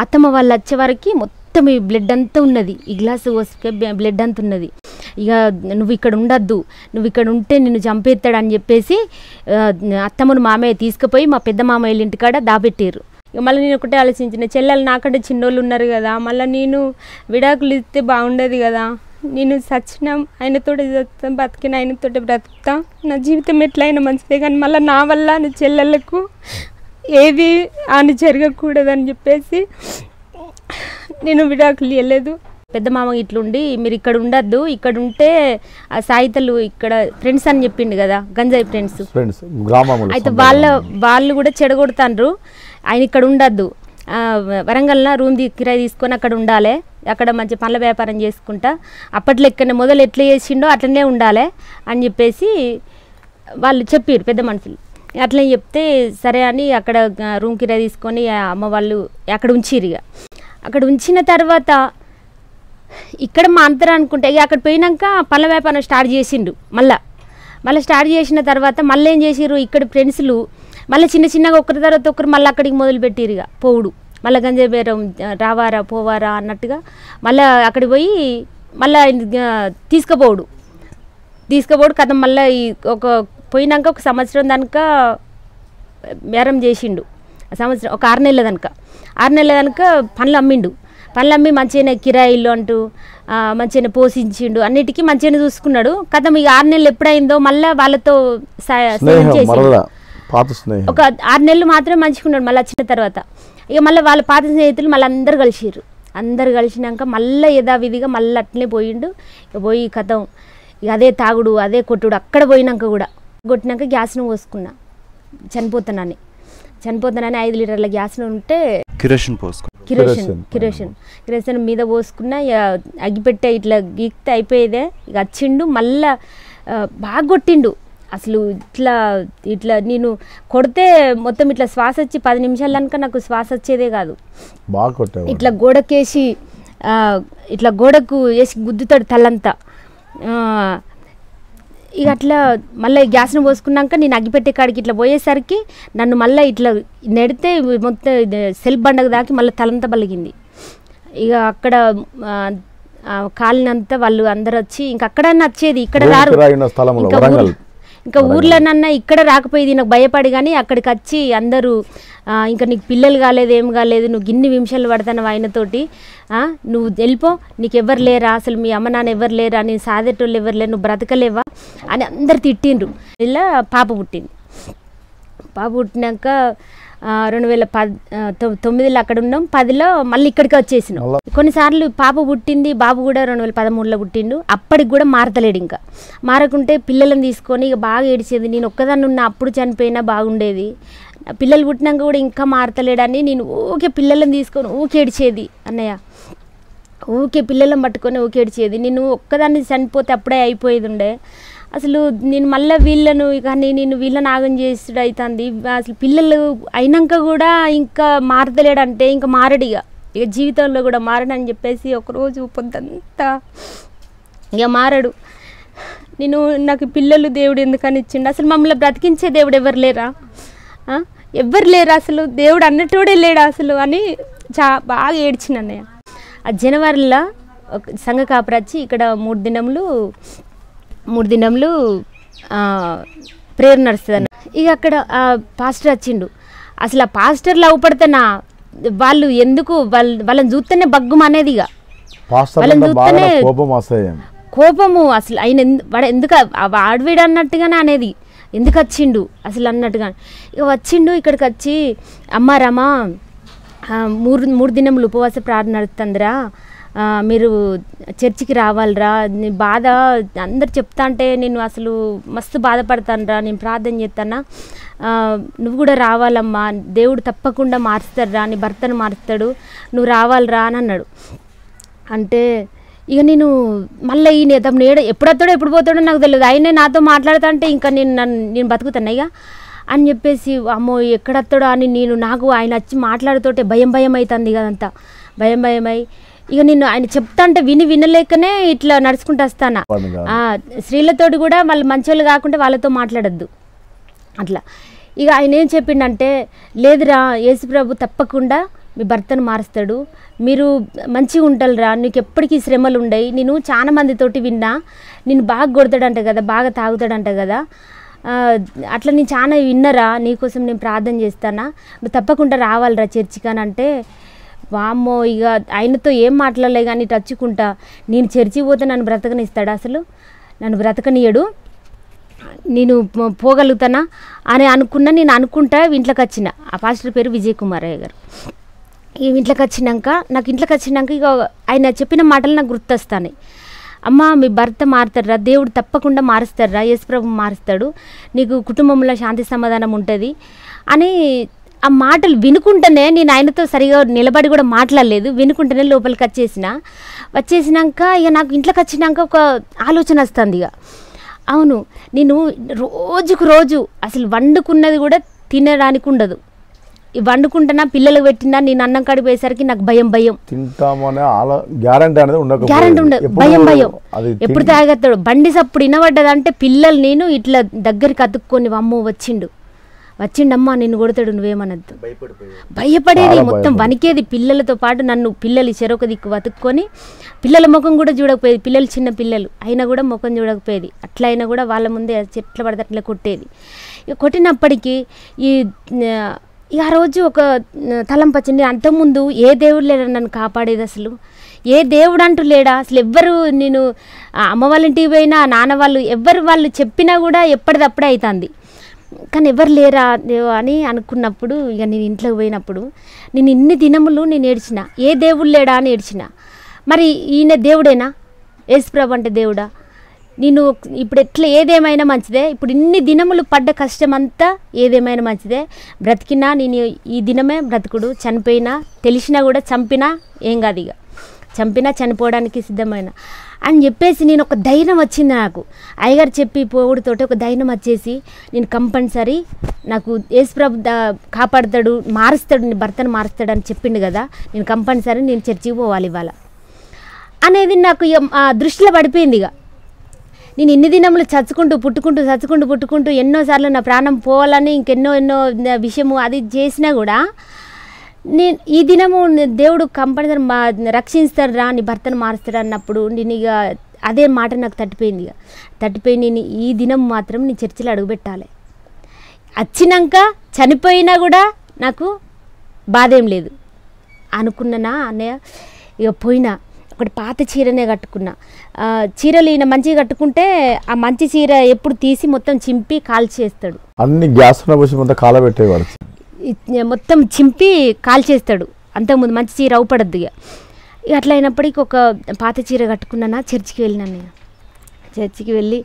అత్తమ్మ వాళ్ళు వచ్చేవరకు మొత్తం ఈ బ్లడ్ అంతా ఉన్నది, ఈ గ్లాసు పోసుకే బ్లడ్ అంతా ఉన్నది. ఇక నువ్వు ఇక్కడ ఉండద్దు, నువ్వు ఇక్కడ ఉంటే నిన్ను చంపేస్తాడు అని చెప్పేసి అత్తమ్మను మామయ్య తీసుకుపోయి మా పెద్ద మామయ్య ఇంటికాడ దాపెట్టారు. ఇక మళ్ళీ నేను ఒకటే ఆలోచించిన, చెల్లెలు నాకంటే చిన్నోళ్ళు ఉన్నారు కదా, మళ్ళీ నేను విడాకులు ఇస్తే బాగుండదు కదా, నేను సచిన ఆయనతో బతికిన ఆయనతో బ్రతుకుతా, నా జీవితం ఎట్లయినా మంచిదే, కానీ మళ్ళీ నా వల్ల నా చెల్లెళ్ళకు ఏది అని జరగకూడదని చెప్పేసి నేను విడాకులు ఇవ్వలేదు. పెద్ద మామ ఇట్లుండి మీరు ఇక్కడ ఉండద్దు, ఇక్కడ ఉంటే ఆ సాయితలు ఇక్కడ ఫ్రెండ్స్ అని చెప్పిండు కదా, గంజాయి ఫ్రెండ్స్ అయితే వాళ్ళు కూడా చెడగొడతాండ్రు, ఆయన ఇక్కడ ఉండద్దు, వరంగల్లో రూమ్ కిరాయి తీసుకొని అక్కడ ఉండాలి, అక్కడ మంచి పనుల వ్యాపారం చేసుకుంటా, అప్పట్లో ఎక్కడ మొదలు ఎట్లా చేసిండో అట్లనే ఉండాలి అని చెప్పేసి వాళ్ళు చెప్పారు పెద్ద మనుషులు. అట్లా చెప్తే సరే అని అక్కడ రూమ్ కిరాయి తీసుకొని అమ్మ వాళ్ళు అక్కడ ఉంచిరు. ఇక అక్కడ ఉంచిన తర్వాత ఇక్కడ మా అంతరం అనుకుంటే ఇక అక్కడ పోయినాక పళ్ళ వ్యాపారం స్టార్ట్ చేసిండు. మళ్ళీ స్టార్ట్ చేసిన తర్వాత మళ్ళీ ఏం చేసిర్రు, ఇక్కడ ఫ్రెండ్స్లు మళ్ళీ చిన్న చిన్నగా ఒకరి తర్వాత ఒకరు మళ్ళీ అక్కడికి మొదలుపెట్టిరు. ఇక పోవుడు మళ్ళీ గంజాయి బేరం రావారా పోవారా అన్నట్టుగా మళ్ళీ అక్కడికి పోయి మళ్ళీ తీసుకుపోవుడు కథ. మళ్ళీ ఒక పోయినాక ఒక సంవత్సరం దానిక బేరం చేసిండు. ఆ సంవత్సరం ఒక 6 నెలల దానిక పనులు అమ్మి మంచిగానే కిరాయిలు అంటూ మంచిగానే పోషించిండు, అన్నిటికీ మంచిగానే చూసుకున్నాడు. కథ ఇక 6 నెలలు ఎప్పుడైందో మళ్ళీ వాళ్ళతో ఒక 6 నెలలు మాత్రమే మంచిగున్నాడు. మళ్ళీ వచ్చిన తర్వాత ఇక మళ్ళీ వాళ్ళ పాత స్నేహితులు మళ్ళీ అందరు కలిసినాక మళ్ళీ యథావిధిగా మళ్ళీ అట్లనే పోయిండు. ఇక పోయి కథం ఇక అదే తాగుడు అదే కొట్టుడు. అక్కడ పోయినాక కూడా కొట్టినాక గ్యాస్ను పోసుకున్నా, చనిపోతానని 5 లీటర్ల గ్యాస్ను ఉంటే కిరోసిన్ మీద పోసుకున్నా. అగ్గిపెట్టే ఇట్లా గీక్తే అయిపోయేదే. ఇక వచ్చిండు మళ్ళా బాగా కొట్టిండు. అసలు ఇట్లా నేను కొడితే మొత్తం ఇట్లా శ్వాస వచ్చి 10 నిమిషాల కనుక నాకు శ్వాస వచ్చేదే కాదు. ఇట్లా గోడకేసి ఇట్లా గోడకు వేసి గుద్దుతాడు తల్లంతా. ఇక అట్లా మళ్ళీ గ్యాస్ను పోసుకున్నాక నేను అగ్గిపెట్టే కాడికి ఇట్లా పోయేసరికి నన్ను మళ్ళీ ఇట్లా నెడితే మొత్తం సెల్ఫ్ బండకు దాకి మళ్ళీ తలంతా బలిగింది. ఇక అక్కడ కాలినంతా వాళ్ళు అందరు వచ్చి ఇంకా అక్కడన్నా వచ్చేది, ఇక్కడ రారు. ఇంకా ఊర్లోనన్నా ఇక్కడ రాకపోయేది నాకు భయపడి, కానీ అక్కడికి వచ్చి అందరూ ఇంకా నీకు పిల్లలు కాలేదు ఏం కాలేదు, నువ్వు గిన్ని విమర్శలు పడతావు ఆయనతోటి, నువ్వు వెళ్ళిపో, నీకు ఎవరు లేరా, అసలు మీ అమ్మ నాన్న ఎవరు లేరా, నేను సాదేటోళ్ళు ఎవరు లేరు, నువ్వు బ్రతకలేవా అని అందరు తిట్టిండ్రు. ఇలా పాప పుట్టినాక 2009లో అక్కడ ఉన్నాం, 10లో మళ్ళీ ఇక్కడికి వచ్చేసినాం. కొన్నిసార్లు పాప పుట్టింది, బాబు కూడా 2013లో పుట్టిండు. అప్పటికి కూడా మారతలేడు. ఇంకా మారకుంటే పిల్లలను తీసుకొని ఇక బాగా ఏడిచేది. నేను ఒక్కదాన్ని ఉన్న అప్పుడు చనిపోయినా బాగుండేది, పిల్లలు పుట్టినాక కూడా ఇంకా మారతలేడని నేను ఊకే పిల్లలను తీసుకొని ఊకే ఏడిచేది. అన్నయ్య ఊకే పిల్లలను పట్టుకొని ఊకే ఏడిచేది. నేను ఒక్కదాన్ని చనిపోతే అప్పుడే అయిపోయేది ఉండే. అసలు నేను మళ్ళీ వీళ్ళను కానీ నేను వీళ్ళని ఆగం చేసుడు అవుతుంది. అసలు పిల్లలు అయినాక కూడా ఇంకా మారతలేడంటే ఇంకా మారడు, ఇక జీవితంలో కూడా మారడని చెప్పేసి ఒకరోజు పొద్దంతా ఇక మారడు. నాకు పిల్లలు దేవుడు ఎందుకని ఇచ్చిండు, అసలు మమ్మల్ని బ్రతికించే దేవుడు ఎవరు లేరా, అసలు దేవుడు అన్నట్టుడే లేడా అసలు అని బాగా ఏడ్చిన అన్నయ్య. ఆ జనవరిలో సంఘ కాపురచ్చి ఇక్కడ 3 దినములు ప్రేయర్ నడుస్తుంది. ఇక అక్కడ పాస్టర్ వచ్చిండు. అసలు ఆ పాస్టర్లు అవుపడితేనా వాళ్ళు ఎందుకు వాళ్ళని చూస్తేనే బగ్గుమ అనేది. ఇక వాళ్ళని చూస్తేనే కోపము. అసలు ఆయన వాడు ఎందుకు ఆడవీడు అన్నట్టుగానే అనేది, ఎందుకు వచ్చిండు అసలు అన్నట్టుగా. ఇక వచ్చిండు ఇక్కడికి వచ్చి, అమ్మ రమా 3 దినములు ఉపవాస ప్రార్థన నడుస్తుందిరా, మీరు చర్చికి రావాలిరా, నీ బాధ అందరు చెప్తా అంటే నేను అసలు మస్తు బాధపడతానురా, నేను ప్రార్థన చేస్తానా, నువ్వు కూడా రావాలమ్మా, దేవుడు తప్పకుండా మారుస్తాడురా, నీ భర్తను మారుస్తాడు, నువ్వు రావాలిరా అని అన్నాడు. అంటే ఇక నేను మళ్ళీ ఈయన తమ్ముడు ఎప్పుడు పోతాడో నాకు తెలియదు, ఆయనే నాతో మాట్లాడుతా అంటే ఇంకా నేను బతుకుతాను ఇక అని చెప్పేసి అమ్మో ఎక్కడొస్తాడో అని నాకు ఆయన వచ్చి మాట్లాడుతుంటే భయం అవుతుంది కదంతా, భయమై ఇక నేను ఆయన చెప్తా అంటే వినలేకనే ఇట్లా నడుచుకుంటూ వస్తాను. స్త్రీలతోటి కూడా వాళ్ళు మంచోళ్ళు కాకుండా వాళ్ళతో మాట్లాడద్దు అట్లా. ఇక ఆయన ఏం చెప్పిండంటే, లేదురా యేసుప్రభు తప్పకుండా మీ భర్తను మారుస్తాడు, మీరు మంచిగా ఉంటారురా, నీకు ఎప్పటికీ శ్రమలు ఉండయి, నేను చాలా మందితోటి విన్నా, నేను బాగా కొడతాడంట కదా, బాగా తాగుతాడంట కదా, అట్లా నేను చాలా విన్నరా, నీకోసం నేను ప్రార్థన చేస్తానా, నువ్వు తప్పకుండా రావాలిరా చర్చికి అని అంటే, వామ్మో ఇక ఆయనతో ఏం మాట్లాడలే కానీ టచ్చుకుంటా, నేను చర్చికి పోతే నన్ను బ్రతకనిస్తాడు, అసలు నన్ను బ్రతకనియడు, నేను పోగలుగుతానా అని అనుకున్నా. నేను అనుకుంటా ఇంట్లోకి వచ్చిన, ఆ పాస్టర్ పేరు విజయ్ కుమారయ్య గారు. ఈ ఇంట్లోకి వచ్చినాక ఇక ఆయన చెప్పిన మాటలు నాకు గుర్తొస్తాయి. అమ్మ మీ భర్త మారుతాడురా, దేవుడు తప్పకుండా మారుస్తాడురా, యేసుప్రభు మారుస్తాడు, నీకు కుటుంబంలో శాంతి సమాధానం ఉంటుంది అని ఆ మాటలు వినుకుంటేనే, నేను ఆయనతో సరిగా నిలబడి కూడా మాట్లాడలేదు, వినుకుంటేనే లోపలికి వచ్చేసినాక ఇక నాకు ఇంట్లోకి వచ్చినాక ఒక ఆలోచన వస్తుంది. ఇక అవును, నేను రోజు అసలు వండుకున్నది కూడా తినడానికి ఉండదు, వండుకుంటున్నా పిల్లలకు పెట్టినా నేను అన్నం కాడికి పోయేసరికి నాకు భయం గ్యారంటీ ఉండదు, భయం ఎప్పుడు తాగేస్తాడు. బండి సప్పుడు వినబడ్డదంటే పిల్లలు నేను ఇట్లా దగ్గరికి అతుక్కొని అమ్మో వచ్చిండమ్మా నిన్ను కొడతాడు నువ్వేమనద్దు, భయపడేది, మొత్తం వణికేది. పిల్లలతో పాటు పిల్లలు చెరొక దిక్కు వతుక్కొని పిల్లల ముఖం కూడా చూడకపోయేది, పిల్లలు చిన్న పిల్లలు అయినా కూడా ముఖం చూడకపోయేది, అట్లా అయినా కూడా వాళ్ళ ముందే చెట్ల పడితే అట్లా కొట్టేది. ఇక కొట్టినప్పటికీ ఆ రోజు ఒక తలంపు వచ్చింది, అంతకుముందు ఏ దేవుడు లేడా నన్ను కాపాడేది, అసలు ఏ దేవుడు అంటూ లేడా, అసలు ఎవ్వరు, నేను అమ్మ వాళ్ళ ఇంటికి పోయినా నాన్న వాళ్ళు చెప్పినా కూడా ఎప్పటిదప్పుడే అవుతుంది, కానీ ఎవరు లేరా అని అనుకున్నప్పుడు ఇక నేను ఇంట్లోకి పోయినప్పుడు నేను ఇన్ని దినములు నేను ఏడ్చిన, ఏ దేవుడు లేడా అని ఏడ్చిన. మరి ఈయన దేవుడేనా, యేసుప్రభు అంటే దేవుడా, నేను ఇప్పుడు ఎట్లా ఏదేమైనా మంచిదే, ఇప్పుడు ఇన్ని దినములు పడ్డ కష్టం అంతా ఏదేమైనా మంచిదే, బ్రతికినా నేను ఈ దినమే బ్రతుకుడు, చనిపోయినా తెలిసినా కూడా చంపినా ఏం కాదు, ఇక చంపినా చనిపోవడానికి సిద్ధమైన అని చెప్పేసి నేను ఒక ధైర్యం వచ్చింది నాకు. అయ్యగారు చెప్పి పోవుడితోటి ఒక ధైర్యం వచ్చేసి నేను కంపల్సరీ నాకు యేసుప్రభు కాపాడుతాడు, మారుస్తాడు, నీ భర్తను మారుస్తాడు అని చెప్పిండు కదా, నేను కంపల్సరీ నేను చర్చికి పోవాలి ఇవాళ అనేది నాకు దృష్టిలో పడిపోయింది. ఇక నేను ఇన్ని దినములు పుట్టుకుంటూ ఎన్నోసార్లు నా ప్రాణం పోవాలని ఇంకెన్నో విషయము అది చేసినా కూడా నేను ఈ దినము దేవుడు కంపల్సరీ రక్షిస్తాడు రా, నీ భర్తను మారుస్తాడు అన్నప్పుడు నేను ఇక అదే మాట నాకు తట్టిపోయి నేను ఈ దినం మాత్రం నేను చర్చిలో అడుగుపెట్టాలి, వచ్చినాక చనిపోయినా కూడా నాకు బాధ ఏం లేదు అనుకున్నానా అన్నయ్య. ఇక పోయినా ఒకటి పాత చీరనే కట్టుకున్నా, చీరలు ఈయన మంచిగా కట్టుకుంటే ఆ మంచి చీర ఎప్పుడు తీసి మొత్తం చింపి కాల్చేస్తాడు, అన్ని గ్యాస్ మొత్తం కాలబెట్టేవాడు, మొత్తం చింపి కాల్చేస్తాడు, అంతకుముందు మంచి చీర అవుపడద్దు. ఇక అట్లా అయినప్పటికీ ఒక పాత చీర కట్టుకున్నానా, చర్చికి వెళ్ళినాను. నేను చర్చికి వెళ్ళి,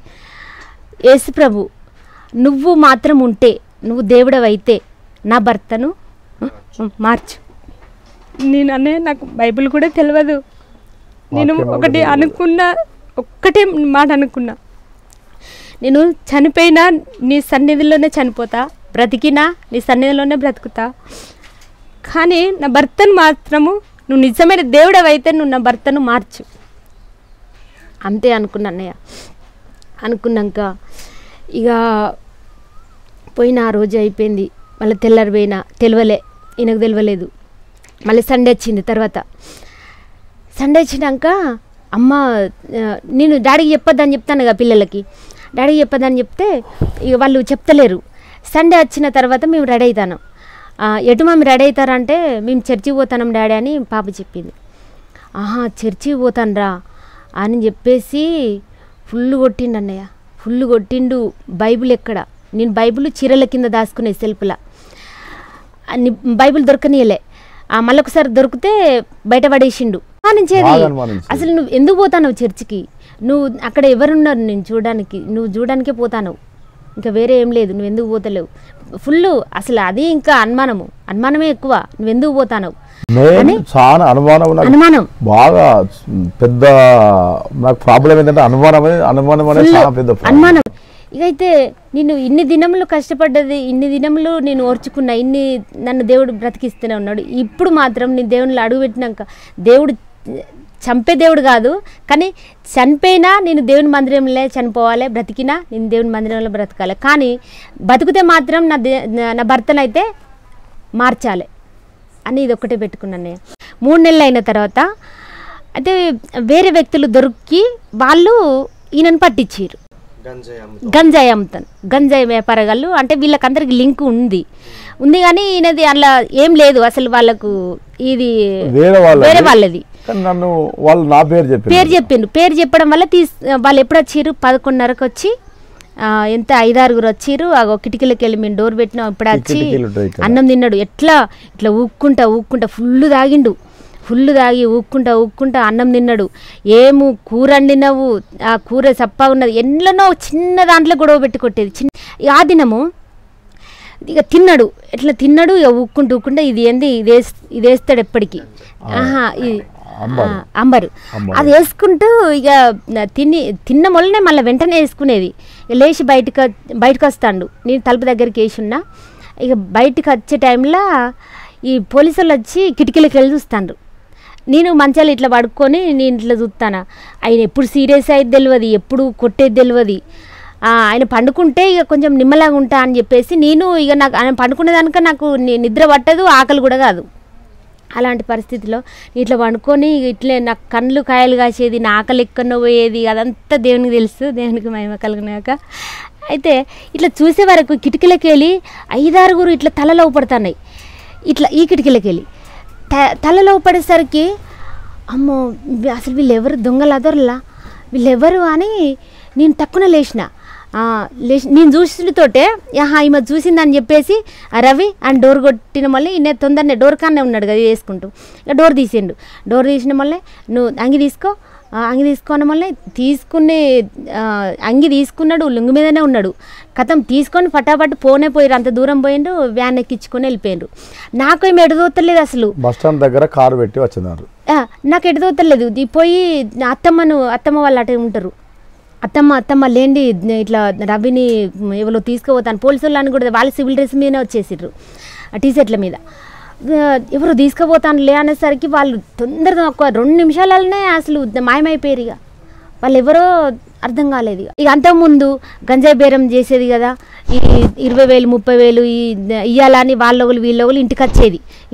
యేసుప్రభు నువ్వు మాత్రం ఉంటే, నువ్వు దేవుడవైతే నా భర్తను మార్చు. నేను నాకు బైబిల్ కూడా తెలియదు, నేను ఒక్కటే మాట అనుకున్నా, నేను చనిపోయినా నీ సన్నిధిలోనే చనిపోతా, బ్రతికినా నీ సన్నిధిలోనే బ్రతుకుతా, కానీ నా భర్తను మాత్రము నువ్వు నిజమైన దేవుడవైతే నువ్వు నా భర్తను మార్చు అంతే అనుకున్నా అన్నయ్య. అనుకున్నాక ఇక పోయిన ఆ రోజు అయిపోయింది, మళ్ళీ తెల్లారి పోయినా ఈయనకు తెలియలేదు. మళ్ళీ సండే వచ్చింది, తర్వాత సండే వచ్చినాక అమ్మ నేను డాడీకి చెప్పొద్దని చెప్తాను కదా పిల్లలకి, డాడీకి చెప్పొద్దని చెప్తే ఇక వాళ్ళు చెప్తలేరు. సండే వచ్చిన తర్వాత మేము రెడీ అవుతాను, ఎటు మమ్మీ రెడీ అవుతారంటే మేము చర్చికి పోతాం డాడీ అని పాప చెప్పింది. చర్చికి పోతాను రా అని చెప్పేసి ఫుల్ కొట్టిండు అన్నయ్య, ఫుల్ కొట్టిండు. బైబిల్ ఎక్కడ, నేను బైబిల్ చీరల కింద దాచుకునే సెల్ఫ్లా, బైబిల్ దొరకనియలే, మళ్ళొకసారి దొరికితే బయట పడేసిండు. బాగా అనుమానించేది. అసలు నువ్వు ఎందుకు పోతావు చర్చికి, నువ్వు అక్కడ ఎవరున్నారు నేను చూడడానికి, నువ్వు చూడడానికే పోతాను, ఇంకా వేరే ఏం లేదు, నువ్వు ఎందుకు పోతలేవు, ఫుల్ అసలు అది ఇంకా అనుమానమే ఎక్కువ, నువ్వు ఎందుకు పోతావు చాలా అనుమానం బాగా పెద్ద. నాకు ప్రాబ్లం ఏంటంటే అనుమానం అనేది చాలా పెద్ద అనుమానం. ఇకైతే నేను ఇన్ని దినములు కష్టపడ్డది, ఇన్ని దినములు నేను ఓర్చుకున్నా, నన్ను దేవుడు బ్రతికిస్తూనే ఉన్నాడు. ఇప్పుడు మాత్రం నేను దేవునిలో అడుగుపెట్టినాక, దేవుడు చంపే దేవుడు కాదు, కానీ చనిపోయినా నేను దేవుని మందిరంలో చనిపోవాలి, బ్రతికినా నేను దేవుని మందిరంలో బ్రతకాలి, కానీ బతికితే మాత్రం నా భర్తనైతే మార్చాలి అని ఇది ఒక్కటే పెట్టుకున్నాను నేను. 3 నెలలు అయిన తర్వాత అయితే వేరే వ్యక్తులు దొరికి వాళ్ళు ఈయనను పట్టించారు. గంజాయి అమ్ముతాను, గంజాయి వ్యాపారగాళ్ళు అంటే వీళ్ళకందరికి లింక్ ఉంది కానీ ఈయనది అలా ఏం లేదు అసలు, వాళ్ళకు ఇది వేరే వాళ్ళది. పేరు చెప్పడం వల్ల వాళ్ళు ఎప్పుడు వచ్చారు, 11:30కి వచ్చి ఎంత 5-6 వచ్చారు. కిటికీలకి వెళ్ళి మేము డోర్ పెట్టినాం, ఇప్పుడు వచ్చి అన్నం తిన్నాడు. ఇట్లా ఊక్కుంటా ఫుల్ తాగి ఊక్కుంటా అన్నం తిన్నాడు. ఏము కూర వండినవు, ఆ కూర సప్పగా ఉన్నది, ఎన్నో చిన్న దాంట్లో గొడవ పెట్టి కొట్టేది. ఆ దినము ఇక తిన్నాడు, ఇట్లా తిన్నాడు, ఇక ఊక్కుంటా ఇది ఏంది ఇది వేస్తాడు ఎప్పటికీ, అంబరు అది వేసుకుంటూ ఇక తిన్న మొలనే మళ్ళీ వెంటనే వేసుకునేది. లేచి బయటకు వస్తాడు, నేను తలుపు దగ్గరికి వేసి ఉన్నా. ఇక బయటకు వచ్చే టైంలో ఈ పోలీసు వాళ్ళు వచ్చి కిటికీలకి వెళ్ళి చూస్తాను. నేను మంచాలు ఇట్లా పడుకొని నేను ఇట్లా చూస్తాను. ఆయన ఎప్పుడు సీరియస్ అయ్యేది తెలియదు, ఎప్పుడు కొట్టేది తెలియదు. ఆయన పండుకుంటే ఇక కొంచెం నిమ్మలాగా ఉంటా అని చెప్పేసి నేను ఇక నాకు ఆయన పండుకునేదానిక నాకు నిద్ర పట్టదు, ఆకలి కూడా కాదు. అలాంటి పరిస్థితిలో ఇట్లా పండుకొని ఇట్లే నాకు కళ్ళు కాయలు కాసేది, నా ఆకలి ఎక్కడో పోయేది, అదంతా దేవునికి తెలుసు, దేవునికి మహిమ కలిగినాక. అయితే ఇట్లా చూసే వరకు కిటికీలకి వెళ్ళి 5-6 ఇట్లా తలలో పడుతున్నాయి. ఇట్లా ఈ కిటికీలకి వెళ్ళి తలలో పడేసరికి అమ్మో అసలు వీళ్ళెవరు, దొంగల అదొరలా వీళ్ళెవరు అని నేను తక్కువ లేచిన. నేను చూసినతోటే ఈమె చూసిందని చెప్పేసి రవి అని డోర్ కొట్టిన మళ్ళీ ఈయన తొందరనే డోర్ కానే ఉన్నాడు కదా వేసుకుంటూ, ఇక డోర్ తీసిన మళ్ళీ నువ్వు అంగి తీసుకోని మళ్ళీ అంగి తీసుకున్నాడు, లుంగి మీదనే ఉన్నాడు. కథం తీసుకొని ఫటాఫట్ పోయిరు, అంత దూరం పోయిండు, వ్యాన్ ఎక్కించుకొని వెళ్ళిపోయిండు. నాకు ఏమి ఎడదోతలేదు అసలు. బస్ స్టాండ్ దగ్గర కారు పెట్టి వచ్చినారు, నాకు ఎడదోతలేదు. పోయి అత్తమ్మ వాళ్ళు అటే ఉంటారు, అత్తమ్మ లేండి ఇట్లా రవిని ఎవరో తీసుకుపోతాను, పోలీసు వాళ్ళని కూడా వాళ్ళ సివిల్ డ్రెస్ మీదనే వచ్చేసిర్రు, టీషర్ట్ల మీద. ఎవరు తీసుకుపోతాను లే అనేసరికి వాళ్ళు తొందరగా ఒక 2 నిమిషాలనే అసలు మాయమైపోయారు. ఇక వాళ్ళు ఎవరో అర్థం కాలేదు. ఇక అంతకుముందు గంజాయి బేరం చేసేది కదా, ఈ 20,000 30,000 ఇవ్వాలని వీళ్ళొకరు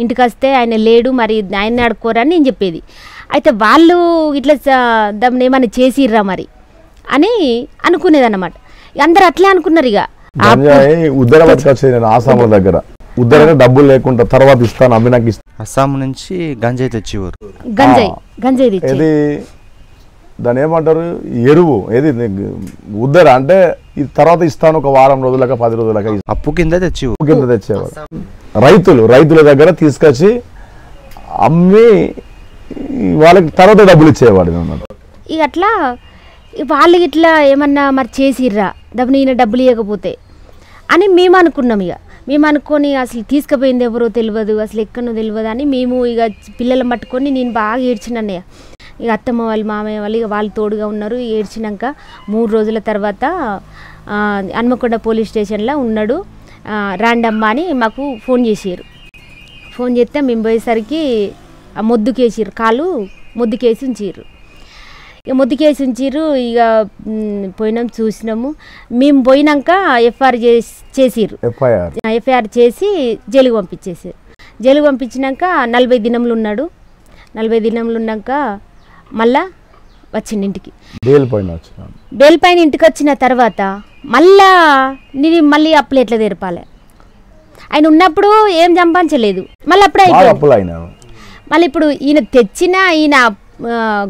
ఇంటికి వస్తే ఆయన లేడు, మరి ఆయన్ని అడుక్కోరని నేను చెప్పేది. అయితే వాళ్ళు ఇట్లా దాన్ని ఏమైనా చేసిర్రా మరి అని అనుకునేది అన్నమాట. అందరు అట్లే అనుకున్నారు. ఇక ఆసాముల దగ్గర ఉద్దరగా డబ్బులు లేకుండా తర్వాత ఇస్తాను అమ్మినాకి అస్సాం నుంచి గంజాయి తెచ్చేవారు. గంజాయి ఏది దాని ఏమంటారు ఎరువు, ఏది ఉద్దర అంటే ఇది తర్వాత ఇస్తాను ఒక వారం రోజులక 10 రోజులక అప్పు కింద తెచ్చేవారు. రైతుల దగ్గర తీసుకొచ్చి అమ్మి వాళ్ళకి తర్వాత డబ్బులు ఇచ్చేవాడు. ఇక అట్లా వాళ్ళు ఇట్లా ఏమన్నా మరి చేసిర్రా ఈయన డబ్బులు ఇవ్వకపోతే అని మేము అనుకున్నాం. ఇక మేము అనుకొని అసలు తీసుకుపోయింది ఎవరో తెలియదు, అసలు ఎక్కడో తెలియదు అని మేము ఇక పిల్లలను పట్టుకొని నేను బాగా ఏడ్చినన్నయ్య. ఇక అత్తమ్మ వాళ్ళు మామయ్య వాళ్ళు ఇక వాళ్ళు తోడుగా ఉన్నారు. ఏడ్చినాక 3 రోజుల తర్వాత హన్మకొండ పోలీస్ స్టేషన్లో ఉన్నాడు, రాండమ్మా అని మాకు ఫోన్ చేసారు. ఫోన్ చేస్తే మేము పోయేసరికి మొద్దుకేసారు, కాలు మొద్దుకేసి ఉంచారు. ఇక మొద్దుకేసి ఉంచారు. ఇక పోయినాం, చూసినాము. మేము పోయినాక ఎఫ్ఐఆర్ చేసి జైలుకి పంపించేసారు. జైలుకి పంపించినాక 40 దినములు ఉన్నాడు. 40 దినములు ఉన్నాక మళ్ళా వచ్చిండు ఇంటికి. బెయిల్ పైన ఇంటికి వచ్చిన తర్వాత మళ్ళీ అప్పులు ఎట్లా తెరపాలి, ఆయన ఉన్నప్పుడు ఏం సంపాదించలేదు, మళ్ళీ అప్పుడే అయిపోయింది. మళ్ళీ ఇప్పుడు ఈయన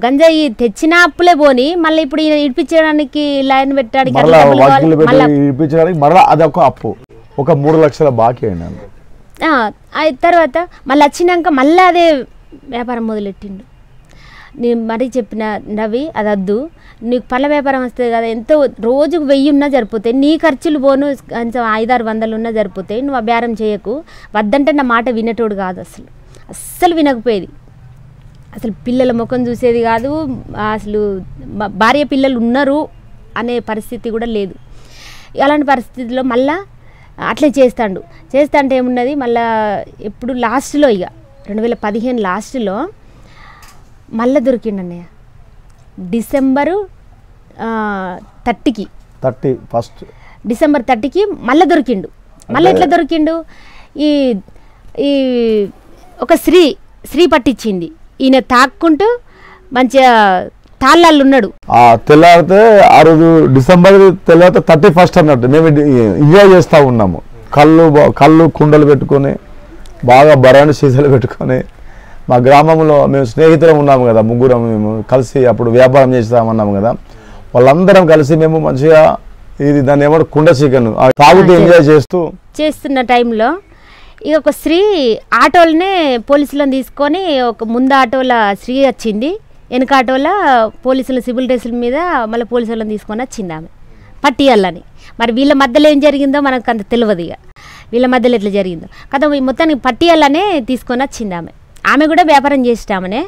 గంజాయి తెచ్చిన అప్పులే పోని మళ్ళీ ఇప్పుడు ఈయన ఇడిపించడానికి లైన్ పెట్టడానికి అప్పు ఒక 3 లక్షల బాకీ అయినాను. తర్వాత మళ్ళీ వచ్చినాక మళ్ళీ అదే వ్యాపారం మొదలెట్టిండు. నేను మరీ చెప్పిన రవి అది వద్దు, నీకు పళ్ళ వ్యాపారం వస్తుంది కదా, ఎంతో రోజుకు 1000 ఉన్నా సరిపోతాయి, నీ ఖర్చులు పోను కొంచెం 500-600 ఉన్నా సరిపోతాయి, నువ్వు ఆ బేరం చేయకు, వద్దంటే నా మాట వినేటోడు కాదు, అస్సలు వినకపోయేది. అసలు పిల్లల ముఖం చూసేది కాదు, అసలు భార్య పిల్లలు ఉన్నారు అనే పరిస్థితి కూడా లేదు. అలాంటి పరిస్థితిలో మళ్ళా అట్లే చేస్తాంటే ఏమున్నది, మళ్ళా ఎప్పుడు లాస్ట్లో ఇక 2015 లాస్ట్లో మళ్ళీ దొరికిండు అన్నయ్య. డిసెంబర్ 30కి డిసెంబర్ 30కి మళ్ళీ దొరికిండు. మళ్ళీ ఎట్లా దొరికిండు, ఈ ఒక స్త్రీ పట్టించింది, ఈయన తాక్కుంటూ మంచిగా తాళ్ళాళ్ళు ఉన్నాడు. తెల్లారితే ఆ రోజు డిసెంబర్ తెల్లారితే 31 అన్నట్టు మేము ఎంజాయ్ చేస్తూ ఉన్నాము. కళ్ళు కుండలు పెట్టుకొని బాగా బరాని సీసాలు పెట్టుకొని మా గ్రామంలో మేము స్నేహితులం ఉన్నాము కదా, ముగ్గురం మేము కలిసి అప్పుడు వ్యాపారం చేస్తామన్నాము కదా, వాళ్ళందరం కలిసి మేము మంచిగా ఇది దాన్ని ఏమో కుండ చికెన్ తాగుతూ ఎంజాయ్ చేస్తున్న టైంలో ఇక ఒక స్త్రీ ఆటోలనే పోలీసులను తీసుకొని ఒక ముందు ఆటోల స్త్రీ వచ్చింది, వెనక ఆటోల పోలీసుల సివిల్ డ్రెస్సుల మీద మళ్ళీ పోలీసులను తీసుకొని వచ్చింది ఆమె పట్టియాలని. మరి వీళ్ళ మధ్యలో ఏం జరిగిందో మనకు అంత తెలియదు, ఇక వీళ్ళ మధ్యలో ఎట్లా జరిగిందో కదా, మొత్తానికి పట్టియాలనే తీసుకొని వచ్చింది ఆమె కూడా వ్యాపారం చేసేటామనే.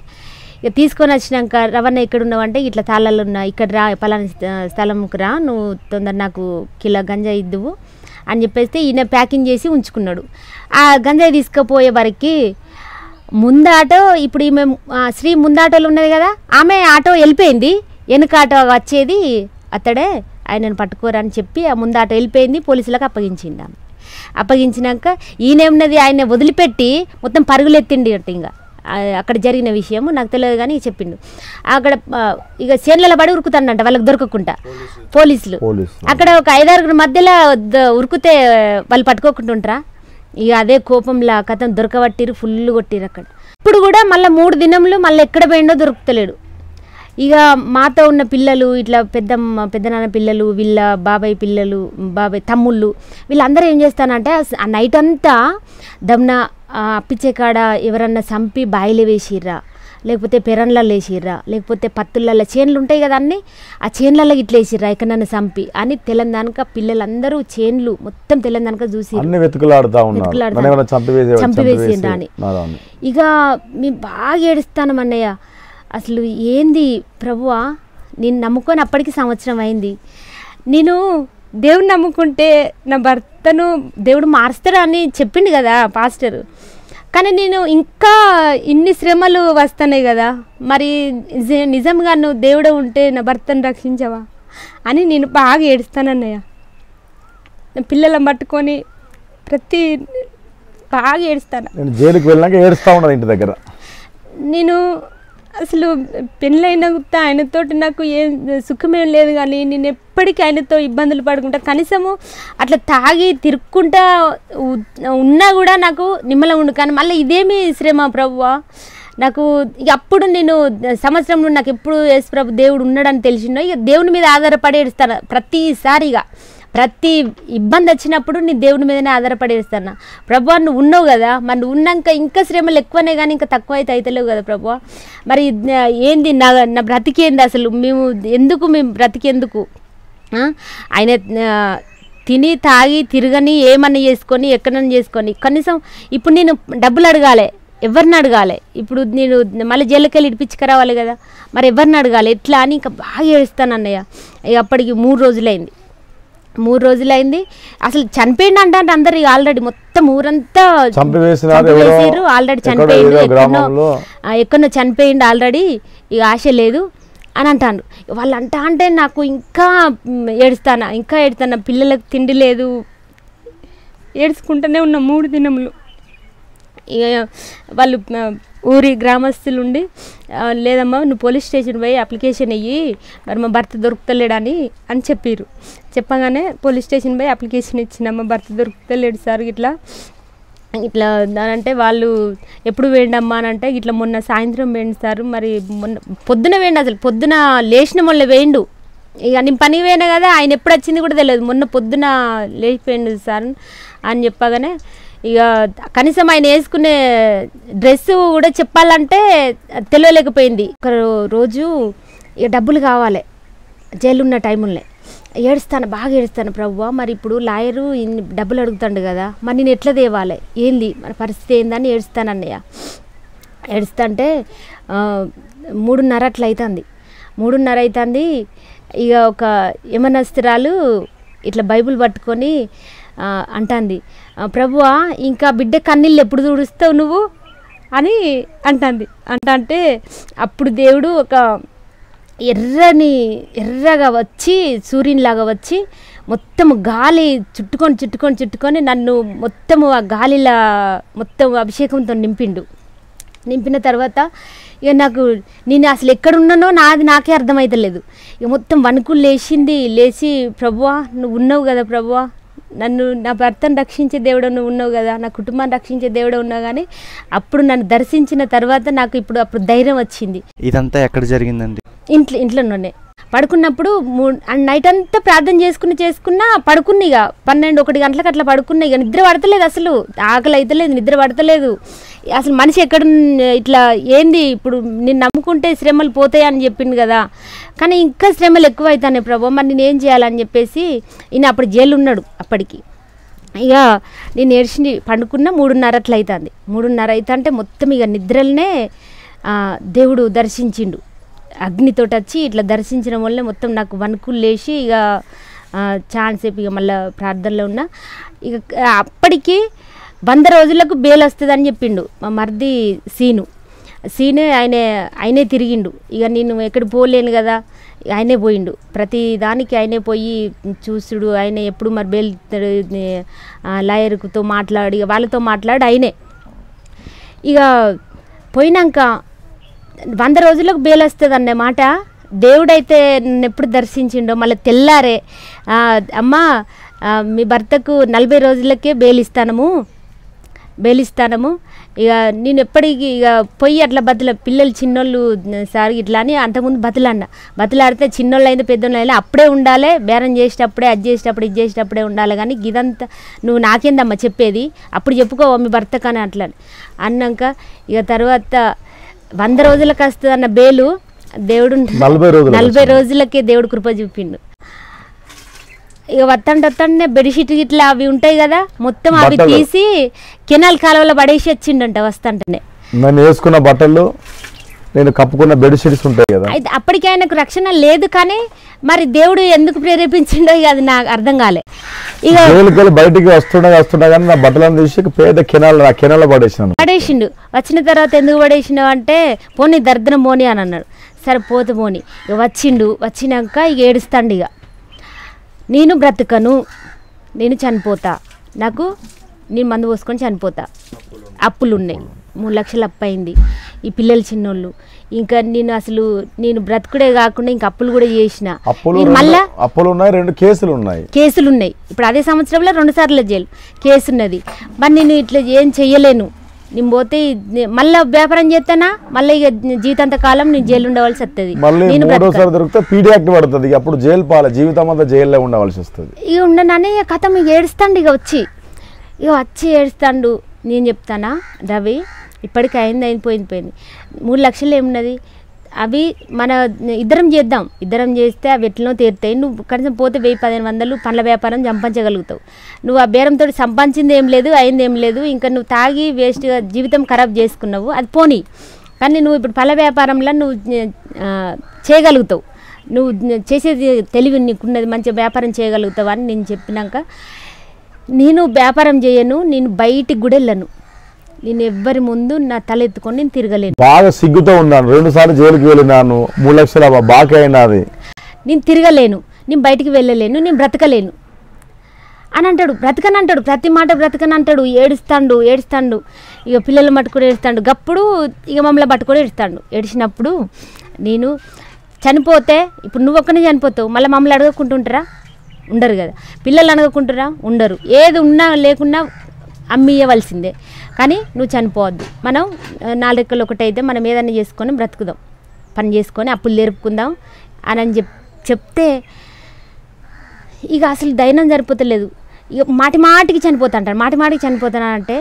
ఇక తీసుకొని వచ్చినాక రవణ ఎక్కడ ఉన్నావంటే ఇట్లా తాళాలు ఉన్నా, ఇక్కడ రా, పలానా స్థలంకి రా, నువ్వు తొందర నాకు కిలో గంజాయి ఇద్దువు అని చెప్పేస్తే ఈయన ప్యాకింగ్ చేసి ఉంచుకున్నాడు. ఆ గంజాయి తీసుకుపోయే వరకు ముందు ఆటో, ఇప్పుడు ఈమె శ్రీ ముందు ఆటోలు ఉన్నది కదా, ఆమె ఆటో వెళ్ళిపోయింది, వెనుక ఆటో వచ్చేది అతడే ఆయనను పట్టుకోరని చెప్పి ఆ ముందు ఆటో వెళ్ళిపోయింది, పోలీసులకు అప్పగించింది. ఆమె అప్పగించినాక ఈయనేమున్నది, ఆయన వదిలిపెట్టి మొత్తం పరుగులెత్తిండి అంటే ఇంకా అక్కడ జరిగిన విషయం నాకు తెలియదు కానీ చెప్పిండు. అక్కడ ఇక చేన్లలో పడి ఉరుకుతాడంట వాళ్ళకి దొరకకుండా పోలీసులు. అక్కడ ఒక 5-6 మధ్యలో ఉరుకుతే వాళ్ళు పట్టుకోకుండా ఉంటారా, ఇక అదే కోపంలో కథం దొరకబట్టిరు, ఫుల్ కొట్టిరు అక్కడ. ఇప్పుడు కూడా మళ్ళీ 3 దినములు మళ్ళీ ఎక్కడ పోయిండో దొరుకుతలేడు. ఇక మాతో ఉన్న పిల్లలు ఇట్లా పెద్దనాన్న పిల్లలు, వీళ్ళ బాబాయ్ పిల్లలు, బాబాయ్ తమ్ముళ్ళు, వీళ్ళందరూ ఏం చేస్తానంటే ఆ నైట్ అంతా దమ్న అప్పిచ్చే కాడ ఎవరన్నా చంపి బాయిలు వేసిర్రా, లేకపోతే పెరన్లలో వేసిర్రా, లేకపోతే పత్తులలో చేన్లు ఉంటాయి కదా అన్నీ, ఆ చేన్లలో ఇట్లా వేసిర్రా ఎక్కడన్నా చంపి అని తెలంగాణక పిల్లలందరూ చేన్లు మొత్తం తెలంగాణక చూసి చంపివేసిండ్రా అని. ఇక మేము బాగా ఏడుస్తాను అన్నయ్య, అసలు ఏంది ప్రభువా, నేను నమ్ముకొని అప్పటికి సంవత్సరం అయింది, నేను దేవుని నమ్ముకుంటే నా భర్తను దేవుడు మారుస్తాడు అని చెప్పిండు కదా పాస్టర్, కానీ నేను ఇంకా ఇన్ని శ్రమలు వస్తున్నాయి కదా, మరి నిజంగా నువ్వు దేవుడు ఉంటే నా భర్తను రక్షించవా అని నేను బాగా ఏడుస్తానన్నయ్య. పిల్లలను పట్టుకొని బాగా ఏడుస్తాను. జైలుకి వెళ్ళాక ఏడుస్తూ ఉన్నాను ఇంటి దగ్గర. నేను అసలు పెళ్ళైన ఆయనతో నాకు ఏం సుఖమేం లేదు, కానీ నేను ఎప్పటికీ ఆయనతో ఇబ్బందులు పడుకుంటా, కనీసము అట్లా తాగి తిరుక్కుంటా ఉన్నా కూడా నాకు నిమ్మలం ఉండు. కానీ మళ్ళీ ఇదేమి శ్రమ ప్రభువా నాకు. ఇక అప్పుడు నేను సంవత్సరంలో నాకు ఎప్పుడు యేసు ప్రభు దేవుడు ఉన్నాడని తెలిసిందో ఇక దేవుని మీద ఆధారపడి ఏడుస్తాను ప్రతిసారి. ఇక ప్రతి ఇబ్బంది వచ్చినప్పుడు నీ దేవుని మీదనే ఆధారపడేస్తాను. ప్రభువా నువ్వు ఉన్నావు కదా, మరి నువ్వు ఉన్నాక ఇంకా శ్రమలు ఎక్కువనే కానీ ఇంకా తక్కువ అయితే అవుతలేవు కదా ప్రభువా, మరి ఏంది నా బ్రతికేంది అసలు, మేము బ్రతికేందుకు, ఆయన తిని తాగి తిరగని ఏమన్నా చేసుకొని ఎక్కడన్నా చేసుకొని కనీసం ఇప్పుడు నేను డబ్బులు అడగాలి, ఎవరిని అడగాలి, ఇప్పుడు నేను మళ్ళీ జైలుకి వెళ్ళి ఇడిపించుకురావాలి కదా, మరి ఎవరిని అడగాలి ఎట్లా అని ఇంకా బాగా ఏడుస్తాను అన్నయ్య. అప్పటికి 3 రోజులైంది. అసలు చనిపోయింది అంటే అందరు ఆల్రెడీ మొత్తం ఊరంతా చంపివేసారు, ఆల్రెడీ చనిపోయిండు, ఎక్కడో చనిపోయిండు ఆల్రెడీ, ఇక ఆశ లేదు అని అంటాను. వాళ్ళు అంటే నాకు ఇంకా ఏడుస్తాను, పిల్లలకు తిండి లేదు, ఏడ్చుకుంటూనే ఉన్న 3 దినములు. ఇక వాళ్ళు ఊరి గ్రామస్తులు ఉండి, లేదమ్మా నువ్వు పోలీస్ స్టేషన్ పోయి అప్లికేషన్ ఇయ్యి, మరి మా భర్త దొరుకుతలేడని చెప్పారు. చెప్పగానే పోలీస్ స్టేషన్ పోయి అప్లికేషన్ ఇచ్చినమ్మా, భర్త దొరుకుతలేడు సార్ ఇట్లా అంటే వాళ్ళు ఎప్పుడు వేయండమ్మా అని అంటే ఇట్లా మొన్న సాయంత్రం వేయండి సార్, మరి మొన్న పొద్దున వేయండి, అసలు పొద్దున లేచిన మొన్న వేయండు, ఇక నేను పని పోయినా కదా, ఆయన ఎప్పుడు వచ్చింది కూడా తెలియదు, మొన్న పొద్దున లేచిపోయిండు సార్ అని చెప్పగానే ఇక కనీసం ఆయన వేసుకునే డ్రెస్ కూడా చెప్పాలంటే తెలియలేకపోయింది. ఒక రోజు ఇక డబ్బులు కావాలి జైలు ఉన్న టైంలో ఏడుస్తాను, బాగా ఏడుస్తాను, ప్రభువా మరి ఇప్పుడు లాయరు ఇన్ని డబ్బులు అడుగుతాడు కదా, మరి నేను ఎట్లా తేవాలి, ఏంది మన పరిస్థితి ఏందని ఏడుస్తాను అన్నయ్య. ఏడుస్తుంటే 3:30 అట్లా అవుతుంది. 3:30 అవుతుంది. ఇక ఒక యమనస్తురాలు ఇట్లా బైబిల్ పట్టుకొని అంటుంది, ప్రభువా ఇంకా బిడ్డ కన్నీళ్ళు ఎప్పుడు తుడుస్తావు నువ్వు అని అంటుంది. అంటే అప్పుడు దేవుడు ఒక ఎర్రగా వచ్చి సూర్యునిలాగా వచ్చి మొత్తం గాలి చుట్టుకొని నన్ను మొత్తము ఆ గాలిలా మొత్తం అభిషేకంతో నింపిన తర్వాత ఇక నాకు నేను అసలు ఎక్కడున్నానో నాకే అర్థమవుతలేదు. ఇక మొత్తం వణుకులు లేచి ప్రభువా నువ్వు ఉన్నావు కదా, ప్రభువా నన్ను నా భర్తను రక్షించే దేవుడు నువ్వు ఉన్నావు కదా, నా కుటుంబాన్ని రక్షించే దేవుడు ఉన్నావు. కానీ అప్పుడు నన్ను దర్శించిన తర్వాత నాకు అప్పుడు ధైర్యం వచ్చింది. ఇదంతా ఎక్కడ జరిగిందండి? ఇంట్లోనే పడుకున్నప్పుడు నైట్ అంతా ప్రార్థన చేసుకున్నా పడుకున్నా. ఇక 12-1 గంటలకు అట్లా పడుకున్నా. ఇక నిద్ర పడతలేదు, అసలు ఆకలి అయితలేదు, నిద్ర పడతలేదు. అసలు మనిషి ఎక్కడ ఇట్లా ఏంది ఇప్పుడు నేను నమ్ముకుంటే శ్రమలు పోతాయి అని చెప్పింది కదా, కానీ ఇంకా శ్రమలు ఎక్కువ అవుతాయి ప్రభు, మరి నేను ఏం చేయాలని చెప్పేసి ఈయన అప్పుడు జైలు ఉన్నాడు. అప్పటికి ఇక నేను ఏడ్చి పండుకున్న 3:30 అట్లా అవుతుంది. 3:30 అవుతుంటే మొత్తం ఇక నిద్రలనే దేవుడు దర్శించిండు. అగ్నితోటి వచ్చి ఇట్లా దర్శించడం వల్లే మొత్తం నాకు వణుకులు లేచి ఇక ఛాన్స్ సేపు ఇక మళ్ళీ ప్రార్థనలో ఉన్నా. ఇక అప్పటికి 100 రోజులకు బెయిల్ వస్తుందని చెప్పిండు మా మరిది సీనే ఆయనే తిరిగిండు. ఇక నేను ఎక్కడ పోలేను కదా, ఆయనే పోయిండు, ప్రతి దానికి ఆయనే పోయి చూసుడు, ఆయన ఎప్పుడు మరి బెయిల్ లాయర్తో మాట్లాడి వాళ్ళతో మాట్లాడి ఆయనే. ఇక పోయినాక 100 రోజులకు బెయిల్ వస్తుంది అన్నమాట. దేవుడైతే నన్ను ఎప్పుడు దర్శించిండో మళ్ళీ తెల్లారే, అమ్మా మీ భర్తకు 40 రోజులకే బెయిల్ ఇస్తానము. ఇక నేను ఎప్పటికీ ఇక పొయ్యి అట్లా పిల్లలు చిన్నోళ్ళు సార్ ఇట్లా అని అంతకుముందు బతులాడితే చిన్నోళ్ళు అయితే పెద్దోళ్ళు అయినా అప్పుడే ఉండాలి, బేరం చేసేటప్పుడే అది చేసేటప్పుడు ఇది చేసేటప్పుడే ఉండాలి, కానీ ఇదంతా నువ్వు నాకేందమ్మా చెప్పేది, అప్పుడు చెప్పుకోవా మీ భర్తకు అని అట్లా అన్నాక ఇక తర్వాత 100 రోజులకు వస్తుంది అన్న బేలు దేవుడు 40 రోజులకే దేవుడు కృప చూపిండు. ఇక వత్తంటే బెడ్షీట్ ఇట్లా అవి ఉంటాయి కదా, మొత్తం అవి తీసి కెనాల్ కాలువలో పడేసి వచ్చిండంట వస్తుంటేనే. నేను వేసుకున్న బట్టలు, నేను కప్పుకున్న బెడ్షీట్స్ ఉంటాయి కదా, అయితే అప్పటికి ఆయనకు రక్షణ లేదు, కానీ మరి దేవుడు ఎందుకు ప్రేరేపించిండో ఇక అది నాకు అర్థం కాలే. ఇక బయటికి వస్తున్నా కానీ నా బట్టలను తీసి పేద కెనాల్లో పడేసిండు. వచ్చిన తర్వాత ఎందుకు పడేసినావు అంటే పోనీ దరిద్రం పోని అని అన్నాడు. సరే పోతే పోని. ఇక వచ్చినాక ఇక ఏడుస్తాండు. ఇక నేను బ్రతకను, నేను చనిపోతా, నేను మందు పోసుకొని చనిపోతా, అప్పులు ఉన్నాయి, 3 లక్షలు అప్పు అయింది, ఈ పిల్లలు చిన్నోళ్ళు, ఇంకా నేను బ్రతుకుడే కాకుండా ఇంకా అప్పులు కూడా చేసిన, మళ్ళా అప్పులు ఉన్నాయి, 2 కేసులు ఉన్నాయి. ఇప్పుడు అదే సంవత్సరంలో 2 సార్లు జైలు కేసు ఉన్నది. మరి నేను ఇట్లా ఏం చెయ్యలేను, నేను పోతే మళ్ళీ వ్యాపారం చేస్తానా, మళ్ళీ ఇక జీవితాంత కాలం నేను జైలు ఉండవలసి వస్తుంది. జీవితం అంతా జైల్లో ఉండవలసి వస్తుంది. ఇక ఉండనని కథ మీకు ఏడుస్తాండు. ఇక వచ్చి ఏడుస్తాండు. నేను చెప్తానా రవి, ఇప్పటికి అయిపోయింది. 3 లక్షలు ఏమున్నది, అవి మన ఇద్దరం చేస్తే అవి ఎట్లనో తీరుతాయి. నువ్వు కనీసం పోతే 1000-1500 పండ్ల వ్యాపారం సంపాదించగలుగుతావు. నువ్వు ఆ బేరంతో సంపాదించింది ఏం లేదు, అయింది ఏం లేదు, ఇంకా నువ్వు తాగి వేస్ట్గా జీవితం ఖరాబ్ చేసుకున్నావు, అది పోనీ. కానీ నువ్వు ఇప్పుడు పళ్ళ వ్యాపారంలో నువ్వు చేయగలుగుతావు, నువ్వు చేసేది తెలివి నీకున్నది, మంచి వ్యాపారం చేయగలుగుతావు అని నేను చెప్పినాక, నేను వ్యాపారం చేయను, నేను బయటికి కూడా వెళ్ళను, నేను ఎవ్వరి ముందు నా తల ఎత్తుకొని నేను తిరగలేను. బాగా సిగ్గుతో ఉన్నాను, 2 సార్లు జైలుకి వెళ్ళినాను, 3 లక్షల బాకీ అయినది, నేను తిరగలేను, నేను బయటికి వెళ్ళలేను, నేను బ్రతకలేను అని అంటాడు. బ్రతకనంటాడు, ప్రతి మాట బ్రతకనంటాడు. ఏడుస్తాడు. ఇక పిల్లలు పట్టుకొని ఏడుస్తాడు. గప్పుడు ఇక మమ్మల్ని పట్టుకొని ఏడిచినప్పుడు నేను చనిపోతే, ఇప్పుడు నువ్వు ఒక్కనే చనిపోతావు, మళ్ళీ మమ్మల్ని అడగకుంటుంటారా? ఉండరు కదా. పిల్లలు అడగకుంటారా? ఉండరు. ఏది ఉన్నా లేకున్నా అమ్మియవలసిందే, కానీ నువ్వు చనిపోవద్దు. మనం 4 రెక్కలు ఒకటైతే మనం ఏదైనా చేసుకొని బ్రతుకుదాం, పని చేసుకొని అప్పులు నేర్పుకుందాం అని చెప్తే ఇక అసలు ధైర్యం సరిపోతలేదు. ఇక మాటికి చనిపోతాంటాను, మాటికి చనిపోతానంటే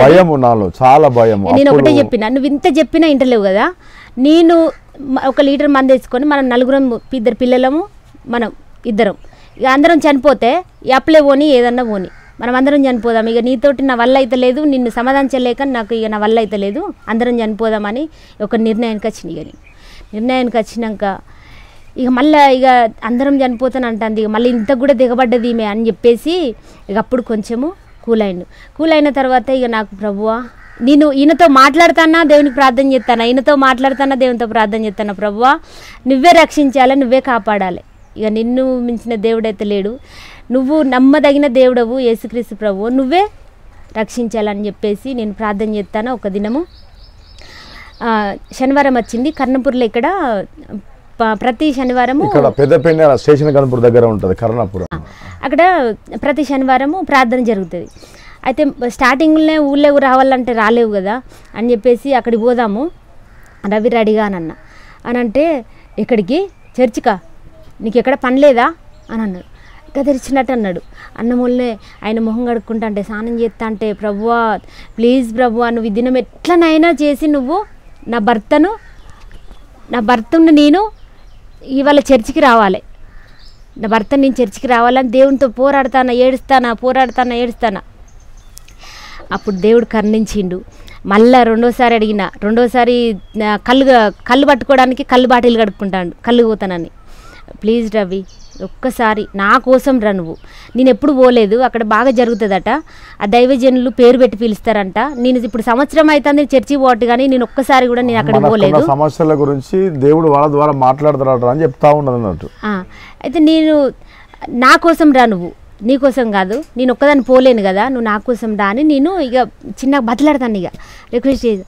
భయం నాలో చాలా భయం. నేను ఒకటే చెప్పిన, నువ్వు ఇంత చెప్పినా ఇంటలేవు కదా, నేను 1 లీటర్ మంది తెచ్చుకొని మనం 2 పిల్లలము, మనం 2 ఇక అందరం చనిపోతే అప్లే పోని ఏదన్నా పోని మనం అందరం చనిపోదాం, ఇక నీతోటి నా వల్ల అయితే లేదు, నిన్ను సమాధానించలేక నాకు ఇక నా వల్ల అయితే లేదు, అందరం చనిపోదామని ఒక నిర్ణయానికి వచ్చింది. ఇక నిర్ణయానికి వచ్చినాక ఇక మళ్ళీ ఇక అందరం చనిపోతాను అంటుంది, ఇక మళ్ళీ ఇంత కూడా దిగబడ్డది ఈమె అని చెప్పేసి ఇక అప్పుడు కొంచెము కూల్ అయిన తర్వాత ఇక నాకు ప్రభువా, నేను ఈయనతో మాట్లాడుతానా దేవునికి ప్రార్థన చేస్తాను, ఈయనతో మాట్లాడుతానా దేవునితో ప్రార్థన చేస్తాను, ప్రభువా నువ్వే రక్షించాలి, నువ్వే కాపాడాలి, ఇక నిన్ను మించిన దేవుడైతే లేడు, నువ్వు నమ్మదగిన దేవుడవు యేసుక్రీస్తు ప్రభువు, నువ్వే రక్షించాలని చెప్పేసి నేను ప్రార్థన చేస్తాను. ఒక దినము శనివారం వచ్చింది, కర్ణపూర్లో ఇక్కడ ప్రతి శనివారము పెద్దపల్లి స్టేషన్ కర్ణపూర్ దగ్గర ఉంటుంది, కర్ణాపురం, అక్కడ ప్రతి శనివారము ప్రార్థన జరుగుతుంది. అయితే స్టార్టింగ్లోనే ఊళ్ళో రావాలంటే రాలేవు కదా అని చెప్పేసి అక్కడికి పోదాము రవి రెడీగానన్న అని అంటే, ఎక్కడికి చర్చికా, నీకు ఎక్కడ పని లేదా అని అన్నాడు. గదిరిచినట్టు అన్నాడు. అన్నములనే ఆయన మొహం కడుక్కుంటా అంటే, స్నానం చేస్తా అంటే, ప్రభువా ప్లీజ్ ప్రభువా నువ్వు ఈ దినం ఎట్లనైనా చేసి నువ్వు నా భర్తను నేను ఇవాళ చర్చికి రావాలి, నా భర్తను నేను చర్చికి రావాలని దేవునితో ఏడుస్తానా. అప్పుడు దేవుడు కరుణించిండు. మళ్ళా రెండోసారి కళ్ళు పట్టుకోవడానికి కళ్ళు బాటిల్ కడుక్కుంటాడు, కళ్ళు పోతానని. ప్లీజ్ రవి ఒక్కసారి నా కోసం రా, నువ్వు నేను ఎప్పుడు పోలేదు, అక్కడ బాగా జరుగుతుందట, ఆ దైవజనులు పేరు పెట్టి పిలుస్తారంట, నేను ఇప్పుడు సంవత్సరం అవుతుంది చర్చి పోటు, కానీ నేను ఒక్కసారి కూడా నేను అక్కడ పోలేదు, సమస్యల గురించి దేవుడు వాళ్ళ ద్వారా మాట్లాడుతున్నాడు అని చెప్తా ఉన్నది అన్నట్టు. అయితే నేను నా కోసం రా, నువ్వు నీ కోసం కాదు, నేను ఒక్కదాన్ని పోలేను కదా, నువ్వు నా కోసం రా అని నేను ఇక చిన్నగా బతలాడతాను, ఇక రిక్వెస్ట్ చేసి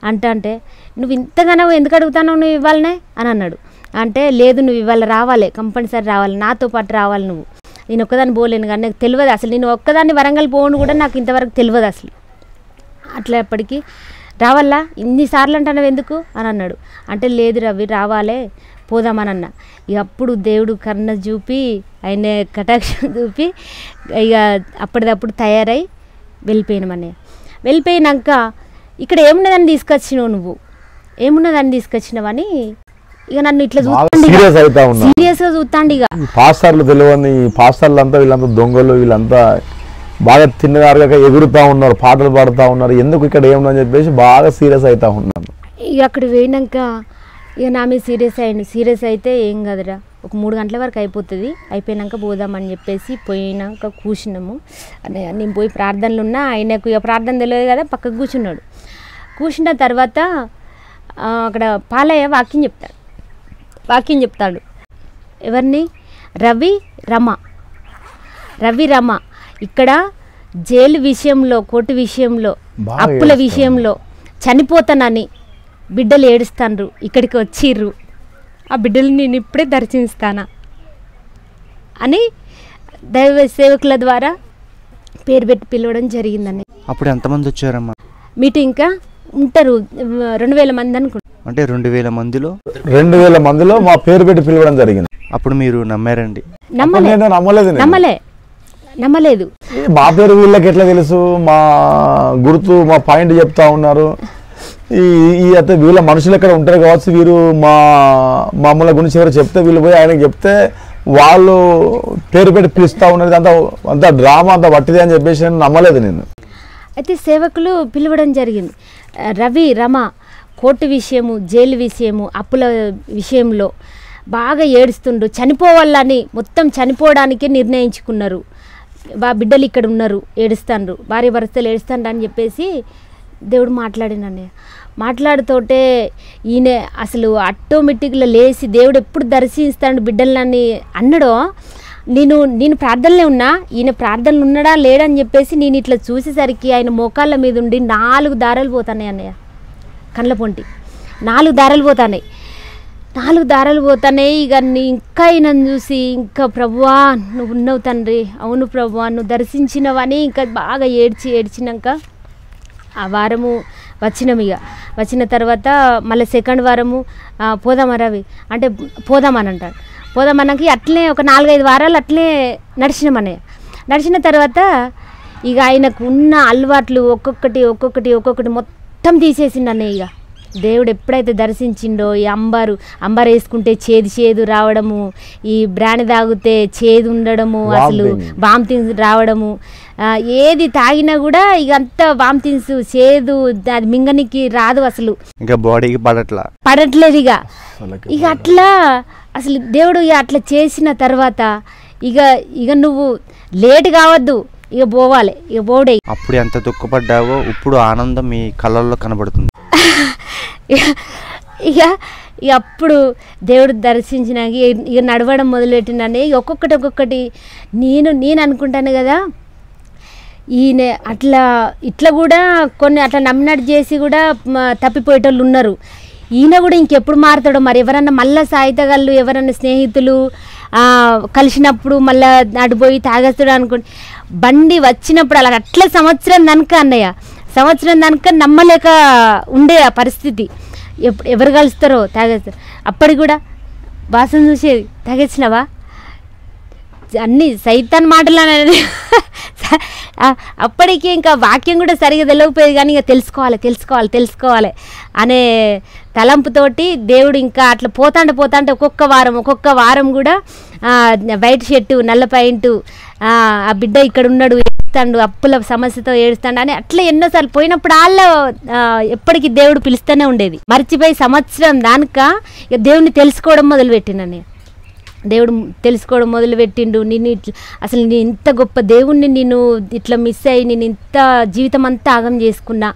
అంటే నువ్వు ఇంతగానో ఎందుకు అడుగుతానో నువ్వు ఇవ్వాలనే అని అన్నాడు. అంటే లేదు నువ్వు ఇవాళ రావాలి, కంపల్సరీ రావాలి, నాతో పాటు రావాలి, నువ్వు నేను ఒక్కదాన్ని పోలేను కానీ నాకు తెలియదు అసలు, నేను ఒక్కదాన్ని వరంగల్ పోను కూడా నాకు ఇంతవరకు తెలియదు అసలు, అట్లా ఎప్పటికీ రావాలా ఇన్నిసార్లు అంటున్నావు ఎందుకు అని అన్నాడు. అంటే లేదు రవి రావాలే పోదామని అన్న. ఇక అప్పుడు దేవుడు కరుణ చూపి ఆయన కటాక్షం చూపి ఇక అప్పటిదప్పుడు తయారై వెళ్ళిపోయినామన్నయ్య. వెళ్ళిపోయినాక ఇక్కడ ఏమున్నదని తీసుకొచ్చినావని ఇక నన్ను ఇట్లా సీరియస్గా చూస్తాండి. ఇక పాస్టర్లు తెలియని పాస్టర్లు అంతా వీళ్ళంతా దొంగలు, వీళ్ళంతా బాగా తిన్నగారుగా ఎగురుతా ఉన్నారు, పాటలు పాడుతూ ఉన్నారు, ఎందుకు ఇక్కడ ఏమని చెప్పేసి బాగా సీరియస్ అవుతా ఉన్నాను. ఇక అక్కడ పోయినాక ఇక నా మీద సీరియస్ అయితే ఏం కదరా, ఒక 3 గంటల వరకు అయిపోతుంది, అయిపోయినాక పోదామని చెప్పేసి పోయినాక కూర్చున్నాము. నేను పోయి ప్రార్థనలు ఉన్నా, ఆయనకు ఇక ప్రార్థన తెలియదు కదా, పక్కకు కూర్చున్న తర్వాత అక్కడ పాలయ్య వాక్యం చెప్తాడు. ఎవరిని? రవి రమ ఇక్కడ జైలు విషయంలో, కోర్టు విషయంలో, అప్పుల విషయంలో చనిపోతానని బిడ్డలు ఏడుస్తాండ్రు, ఇక్కడికి వచ్చిర్రు, ఆ బిడ్డలు నేను ఇప్పుడే దర్శిస్తానా అని దైవ సేవకుల ద్వారా పేరు పెట్టి పిలవడం జరిగిందని. అప్పుడు ఎంతమంది వచ్చారమ్మా? మీటింగ్ ఉంటారు 2000 మంది అనుకుంటా. అంటే 2000 మందిలో 2000 మందిలో మా పేరు పెట్టి పిలవడం జరిగింది. అప్పుడు మీరు నమ్మారండి? నమ్మలేదు. మా పేరు వీళ్ళకి ఎట్లా తెలుసు, మా గుర్తు మా పాయింట్ చెప్తా ఉన్నారు, ఈ అయితే వీళ్ళ మనుషులు ఎక్కడ ఉంటారు కావచ్చు, వీరు మమ్మల్ని గురించి ఎవరు చెప్తే వీళ్ళు పోయి ఆయనకి చెప్తే వాళ్ళు పేరు పెట్టి పిలుస్తూ ఉన్నది, అంత డ్రామా అంత వట్టిదే అని చెప్పేసి నమ్మలేదు నేను. అయితే సేవకులు పిలవడం జరిగింది. రమ కోర్టు విషయము, జైలు విషయము, అప్పుల విషయంలో బాగా ఏడుస్తుండ్రు, చనిపోవాలని మొత్తం చనిపోవడానికే నిర్ణయించుకున్నారు, బిడ్డలు ఇక్కడ ఉన్నారు ఏడుస్తాండ్రు, భార్య భర్తలు ఏడుస్తాండ్రు అని చెప్పేసి దేవుడు మాట్లాడుతోటే ఈయన అసలు ఆటోమేటిక్గా లేచి దేవుడు ఎప్పుడు దర్శిస్తాడు బిడ్డలని అన్నాడో, నేను ప్రార్థనలే ఉన్నా, ఈయన ప్రార్థనలు ఉన్నాడా లేడని చెప్పేసి నేను ఇట్లా చూసేసరికి ఆయన మోకాళ్ళ మీద ఉండి 4 దారాలు పోతున్నాయి అన్నయ్య, కళ్ళ పొంటి 4 దారాలు పోతున్నాయి. ఇక ఇంకా ఈయనను చూసి ఇంకా ప్రభువా నువ్వు ఉన్నావు తండ్రి, అవును ప్రభువా నువ్వు దర్శించినవని ఇంకా బాగా ఏడ్చినాక ఆ వారము వచ్చినాం. ఇక వచ్చిన తర్వాత మళ్ళీ 2nd వారము పోదామా రవి అంటే పోదామని అంటాడు. పోదామన్నకి అట్లే ఒక 4-5 వారాలు అట్లే నడిచిన తర్వాత ఇక ఆయనకు ఉన్న అలవాట్లు ఒక్కొక్కటి మొత్తం తీసేసిండు అన్నయ్య. ఇక దేవుడు ఎప్పుడైతే దర్శించిండో ఈ అంబారు వేసుకుంటే చేదు రావడము, ఈ బ్రాండ్ తాగితే చేదు ఉండడము, అసలు వామిటింగ్స్ రావడము, ఏది తాగినా కూడా ఇక అంతా వామిటింగ్స్ చేదు, అది మింగనికి రాదు అసలు, ఇంకా బాడీకి పడట్లేదు ఇక అట్లా అసలు దేవుడు ఇక అట్లా చేసిన తర్వాత ఇక నువ్వు లేట్ కావద్దు, ఇక పోవాలి, ఇక పోడే. అప్పుడు ఎంత దుఃఖపడ్డావో ఇప్పుడు ఆనందం మీ కళ్ళల్లో కనబడుతుంది. ఇక అప్పుడు దేవుడు దర్శించినాక ఇక నడవడం మొదలుపెట్టినని ఒక్కొక్కటి నేను అనుకుంటాను కదా, ఈయన ఇట్లా కూడా కొన్ని అట్లా నమ్మినట్టు చేసి కూడా తప్పిపోయేటోళ్ళు ఉన్నారు. ఈయన కూడా ఇంకెప్పుడు మారుతాడో మరి, ఎవరన్నా మళ్ళీ సాయితగాళ్ళు ఎవరన్నా స్నేహితులు కలిసినప్పుడు మళ్ళీ నడిపోయి తాగేస్తాడు అనుకోండి. బండి వచ్చినప్పుడు అట్లా సంవత్సరం దానిక నమ్మలేక ఉండే ఆ పరిస్థితి. ఎవరు కలుస్తారో తాగేస్తారు. అప్పటికి కూడా వాసన చూసేది, తాగేసినవా అన్నీ సైతాన్ మాటలు అనేది. అప్పటికి ఇంకా వాక్యం కూడా సరిగా తెలియకపోయేది, కానీ ఇక తెలుసుకోవాలి అనే తలంపుతోటి దేవుడు ఇంకా అట్లా పోతాంటే ఒక్కొక్క వారం కూడా వైట్ షర్టు నల్ల ప్యాంటు, ఆ బిడ్డ ఇక్కడ ఉన్నాడు ఏడుస్తాడు, అప్పుల సమస్యతో ఏడుస్తాడు అని అట్లా ఎన్నోసార్లు పోయినప్పుడు ఎప్పటికీ దేవుడు పిలుస్తూనే ఉండేది. మర్చిపోయి సంవత్సరం దానిక ఇక దేవుడిని తెలుసుకోవడం మొదలుపెట్టిన దేవుడు తెలుసుకోవడం మొదలుపెట్టిండు. నేను అసలు నేను ఇంత గొప్ప దేవుణ్ణి నేను ఇట్లా మిస్ అయ్యి నేను ఇంత జీవితం అంతా ఆగం చేసుకున్నా.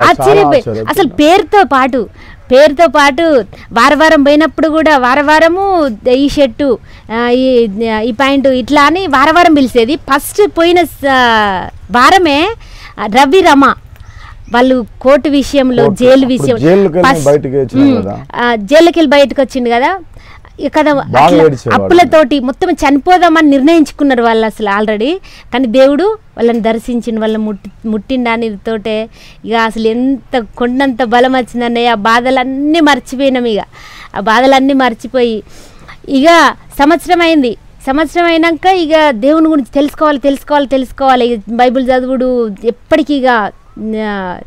ఆశ్చర్యపోయి అసలు పేరుతో పాటు వారం పోయినప్పుడు కూడా వారము ఈ షర్టు ఈ ప్యాంటు ఇట్లా అని వారం పిలిచేది. ఫస్ట్ పోయిన వారమే రవి రమ వాళ్ళు కోర్టు విషయంలో జైలు విషయం జైలుకి వెళ్ళి బయటకు వచ్చిండు కదా కదా, అప్పులతోటి మొత్తం చనిపోదామని నిర్ణయించుకున్నారు వాళ్ళు అసలు ఆల్రెడీ. కానీ దేవుడు వాళ్ళని దర్శించిండు, వాళ్ళని ముట్టిండని తోటే ఇక అసలు ఎంత కొండంత బలం వచ్చిందన్నయ్య. ఆ బాధలన్నీ మర్చిపోయినాం. ఇక ఆ బాధలన్నీ మర్చిపోయి ఇక సంవత్సరం అయినాక ఇక దేవుని గురించి తెలుసుకోవాలి. బైబిల్ చదువుడు ఎప్పటికీ ఇక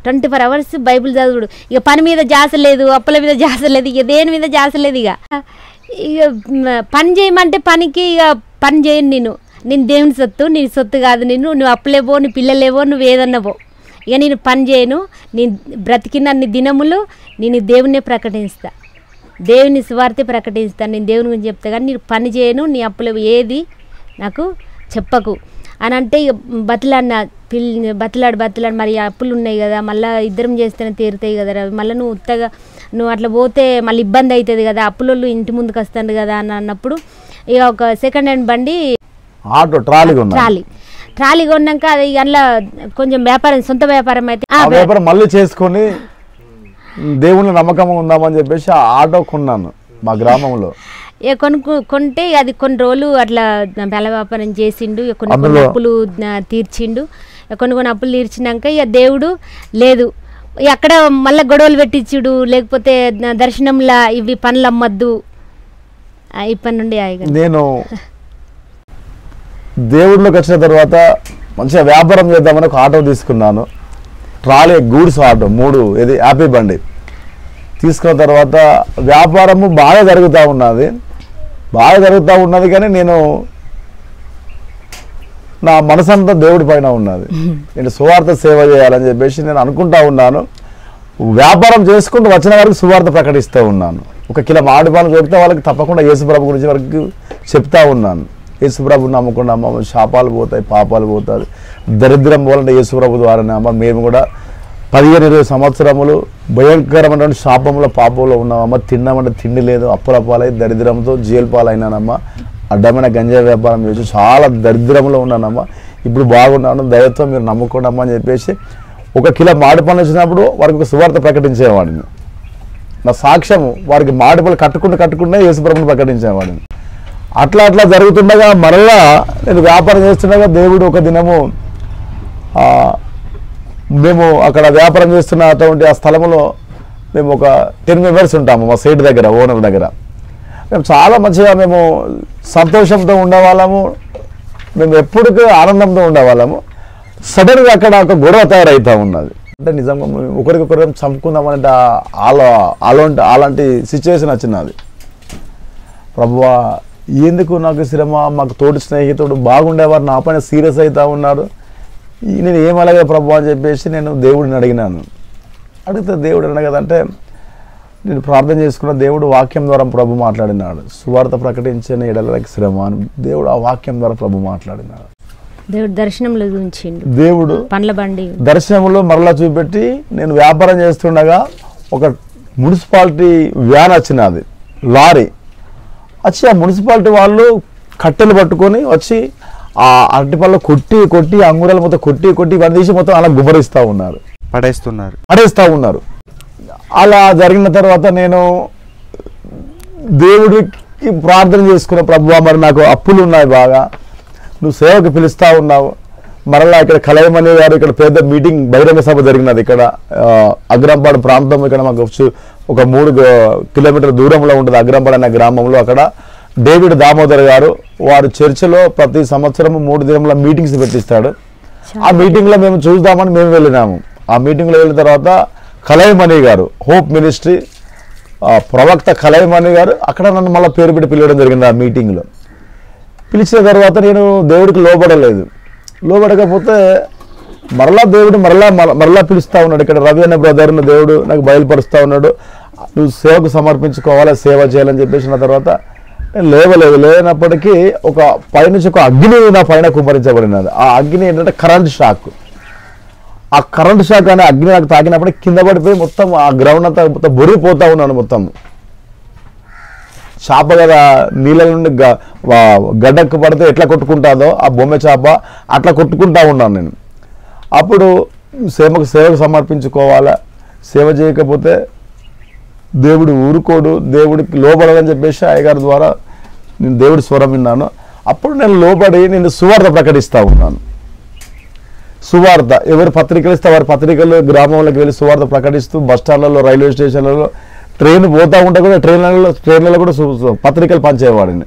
24 hours బైబిల్ చదువుడు. ఇక పని మీద జాస లేదు, అప్పుల మీద జాస లేదు, ఇక దేని మీద జాస లేదు. ఇక పని చేయమంటే పనికి ఇక పని చేయను. నేను దేవుని సొత్తు, నీ సొత్తు కాదు. నువ్వు అప్పులేవో, నీ పిల్లలేవో, నువ్వు ఏదన్నావో, ఇక నేను పని చేయను. నేను బ్రతికినన్ని దినములు నేను దేవుణ్ణే ప్రకటిస్తా, దేవుని సువార్తే ప్రకటిస్తాను. నేను దేవుని గురించి చెప్తా, కానీ నేను పని చేయను, నీ అప్పులేవో ఏది నాకు చెప్పకు అని అంటే ఇక బతిలాడు మరి అప్పులు ఉన్నాయి కదా, మళ్ళీ ఇద్దరం చేస్తేనే తీరుతాయి కదా, మళ్ళీ నువ్వు అట్లా పోతే మళ్ళీ ఇబ్బంది అవుతుంది కదా, అప్పులోళ్ళు ఇంటి ముందుకు వస్తాను కదా అని అన్నప్పుడు ఇక ఒక సెకండ్ హ్యాండ్ బండి ట్రాలీ కొన్నాక అది అందులో కొంచెం వ్యాపారం, సొంత వ్యాపారం అయితే మళ్ళీ చేసుకొని దేవుని నమ్మకం ఉందామని చెప్పేసి ఆటో కొన్నాను మా గ్రామంలో. కొంటే అది కొన్ని రోజులు అట్లా బెల్ల వ్యాపారం చేసిండు, కొన్ని అప్పులు తీర్చిండు. కొన్ని అప్పులు తీర్చినాక ఇక దేవుడు లేదు, అక్కడ మళ్ళీ గొడవలు పెట్టించుడు, లేకపోతే దర్శనంలా ఇవి పనులు అమ్మద్దు, ఈ పని నుండి నేను దేవుడిలోకి వచ్చిన తర్వాత మంచిగా వ్యాపారం చేద్దామని ఒక ఆటో తీసుకున్నాను. ట్రాలీ గూడ్స్ ఆటో 3 ఇది హ్యాపీ బండి తీసుకున్న తర్వాత వ్యాపారము బాగా జరుగుతూ ఉన్నది. కానీ నేను నా మనసంతా దేవుడి పైన ఉన్నది. నేను సువార్త సేవ చేయాలని చెప్పేసి నేను అనుకుంటా ఉన్నాను. వ్యాపారం చేసుకుంటూ వచ్చిన వారికి సువార్త ప్రకటిస్తూ ఉన్నాను. 1 కిలో మామిడిపాలు దొరికితే వాళ్ళకి తప్పకుండా యేసుప్రభు గురించి వరకు చెప్తా ఉన్నాను. యేసుప్రభు నమ్మకుండా అమ్మ శాపాలు పోతాయి, పాపాలు పోతాయి, దరిద్రం పోవాలంటే యేసుప్రభు ద్వారానే అమ్మ. మేము కూడా 15-20 సంవత్సరములు భయంకరమైనటువంటి శాపంలో పాపంలో ఉన్నామమ్మ. తిన్నామంటే తిండి లేదు, అప్పులపాలై దరిద్రంతో జైలు పాలైనానమ్మ. అడ్డమైన గంజా వ్యాపారం చేసి చాలా దరిద్రంలో ఉన్నానమ్మా. ఇప్పుడు బాగున్నాను, దయతో మీరు నమ్ముకోండి అమ్మ అని చెప్పేసి 1 కిలో మామిడిపళ్ళు వచ్చినప్పుడు వారికి ఒక సువార్త ప్రకటించేవాడిని. నా సాక్ష్యం వారికి మామిడిపళ్ళు కట్టుకుంటే యేసుప్రభుని ప్రకటించేవాడిని. అట్లా జరుగుతుండగా మరలా నేను వ్యాపారం చేస్తుండగా దేవుడు ఒక దినము మేము అక్కడ వ్యాపారం చేస్తున్న అటువంటి ఆ స్థలంలో మేము ఒక 10 members ఉంటాము మా సైట్ దగ్గర, ఓనర్ దగ్గర. మేము చాలా మంచిగా మేము సంతోషంతో ఉండేవాళ్ళము. మేము ఎప్పటికీ ఆనందంతో ఉండేవాళ్ళము. సడన్గా అక్కడ ఒక గొడవ తయారవుతూ ఉన్నది. అంటే నిజంగా ఒకరికొకరు చంపుకుందామనంటే అలాంటి సిచ్యువేషన్ వచ్చినది. ప్రభువా ఎందుకు నాకు శ్రమ, మాకు తోటి స్నేహితుడు బాగుండేవారు నా పైన సీరియస్ అవుతూ ఉన్నారు, నేను ఏమలగా ప్రభు అని చెప్పేసి నేను దేవుడిని అడిగినాను. అడిగితే దేవుడు అడగదంటే నేను ప్రార్థన చేసుకున్న దేవుడు వాక్యం ద్వారా ప్రభు మాట్లాడినాడు. సువార్త ప్రకటించిన ఎడలకి శ్రమ అని దేవుడు ఆ వాక్యం ద్వారా ప్రభు మాట్లాడినాడు. దేవుడు దర్శనంలో ఉంచిండు. దేవుడు పండ్ల బండి దర్శనంలో మరలా చూపెట్టి నేను వ్యాపారం చేస్తుండగా ఒక మున్సిపాలిటీ వ్యాన్ వచ్చినది, లారీ వచ్చి ఆ మున్సిపాలిటీ వాళ్ళు కట్టెలు పట్టుకొని వచ్చి ఆ అరటిపళ్ళు కొట్టి అంగురాలు మొత్తం కొట్టి ఇవన్నీ తీసి మొత్తం అలా గుమ్మరిస్తూ ఉన్నారు, పడేస్తూ ఉన్నారు. అలా జరిగిన తర్వాత నేను దేవుడికి ప్రార్థన చేసుకున్న ప్రభువా మరి నాకు అప్పులు ఉన్నాయి బాగా, నువ్వు సేవకు పిలుస్తూ ఉన్నావు. మరలా ఇక్కడ కలయమణి గారు ఇక్కడ పెద్ద మీటింగ్ బహిరంగ సభ జరిగినది ఇక్కడ అగ్రంపాడు ప్రాంతం. ఇక్కడ మాకు ఒక 3 కిలోమీటర్ల దూరంలో ఉంటుంది అగ్రంపాడు అనే గ్రామంలో. అక్కడ డేవిడ్ దామోదర్ గారు వారు చర్చిలో ప్రతి సంవత్సరం 3 దినముల మీటింగ్స్ పెట్టిస్తాడు. ఆ మీటింగ్లో మేము చూద్దామని మేము వెళ్ళినాము. ఆ మీటింగ్లో వెళ్ళిన తర్వాత కలయమణి గారు హోప్ మినిస్ట్రీ ప్రవక్త కలయమణి గారు అక్కడ నన్ను మళ్ళీ పేరు పెట్టి పిలవడం జరిగింది. ఆ మీటింగ్లో పిలిచిన తర్వాత నేను దేవుడికి లోబడలేదు. లోబడకపోతే మరలా దేవుడు మరలా పిలుస్తూ ఉన్నాడు. ఇక్కడ రవి అనే బ్రదర్ను దేవుడు నాకు బయలుపరుస్తూ ఉన్నాడు, నువ్వు సేవకు సమర్పించుకోవాలి, సేవ చేయాలని చెప్పేసిన తర్వాత నేను లేనప్పటికీ ఒక పైనుంచి ఒక అగ్ని నా పైన కుమ్మరించబడినది. ఆ అగ్ని ఏంటంటే కరెంట్ షాక్. ఆ కరెంట్ షాక్ అనే అగ్ని నాకు తాకినప్పుడు కింద పడిపోయి మొత్తం ఆ గ్రౌండ్ అంతా మొత్తం బొరిగిపోతూ ఉన్నాను. మొత్తం చేప కదా నీళ్ళ నుండి గడ్డకు పడితే ఎట్లా కొట్టుకుంటుందో ఆ బొమ్మ చేప అట్లా కొట్టుకుంటా ఉన్నాను నేను. అప్పుడు సేవకు సమర్పించుకోవాలా, సేవ చేయకపోతే దేవుడు ఊరుకోడు, దేవుడికి లోబడదని చెప్పేసి అయ్యగారి ద్వారా నేను దేవుడి స్వరం విన్నాను. అప్పుడు నేను లోబడి నేను సువార్త ప్రకటిస్తూ ఉన్నాను. సువార్త ఎవరు పత్రికలు ఇస్తే వారి పత్రికలు గ్రామంలోకి వెళ్ళి సువార్త ప్రకటిస్తూ బస్టాండ్లలో రైల్వే స్టేషన్లలో ట్రైన్ పోతూ ఉంటే కూడా ట్రైన్లలో కూడా పత్రికలు పంచేవాడిని.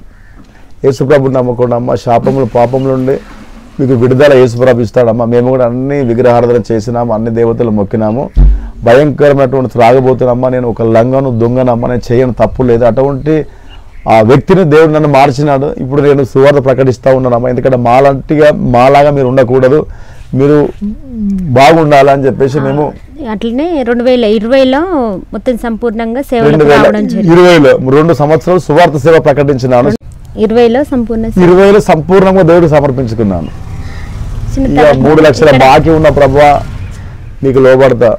యేసుప్రభుని నమ్మకుండా అమ్మ శాపములు పాపములు ఉండి మీకు విడుదల యేసుప్రభు ఇస్తాడమ్మా, మేము కూడా అన్ని విగ్రహారాధన చేసినాము, అన్ని దేవతలు మొక్కినాము, భయంకరమైనటువంటి త్రాగబోతున్నామ్మా, నేను ఒక లంగను దొంగనమ్మా, నేను చేయని తప్పు లేదు. అటువంటి ఆ వ్యక్తిని దేవుడు నన్ను మార్చినాడు. ఇప్పుడు నేను సువార్త ప్రకటిస్తూ ఉన్నానమ్మా, ఎందుకంటే మాలాగా మీరు ఉండకూడదు, మీరు బాగుండాలని చెప్పేసి మేము అట్లనే 2020లో మొత్తం సంపూర్ణంగా సేవలు 2020లో 2 సంవత్సరాలు సువార్త సేవ ప్రకటించినాను. 20లో సంపూర్ణంగా దేవుడికి సమర్పించుకున్నాను. 3 లక్షల బాకీ ఉన్న ప్రభువా నీకు లోబడతా,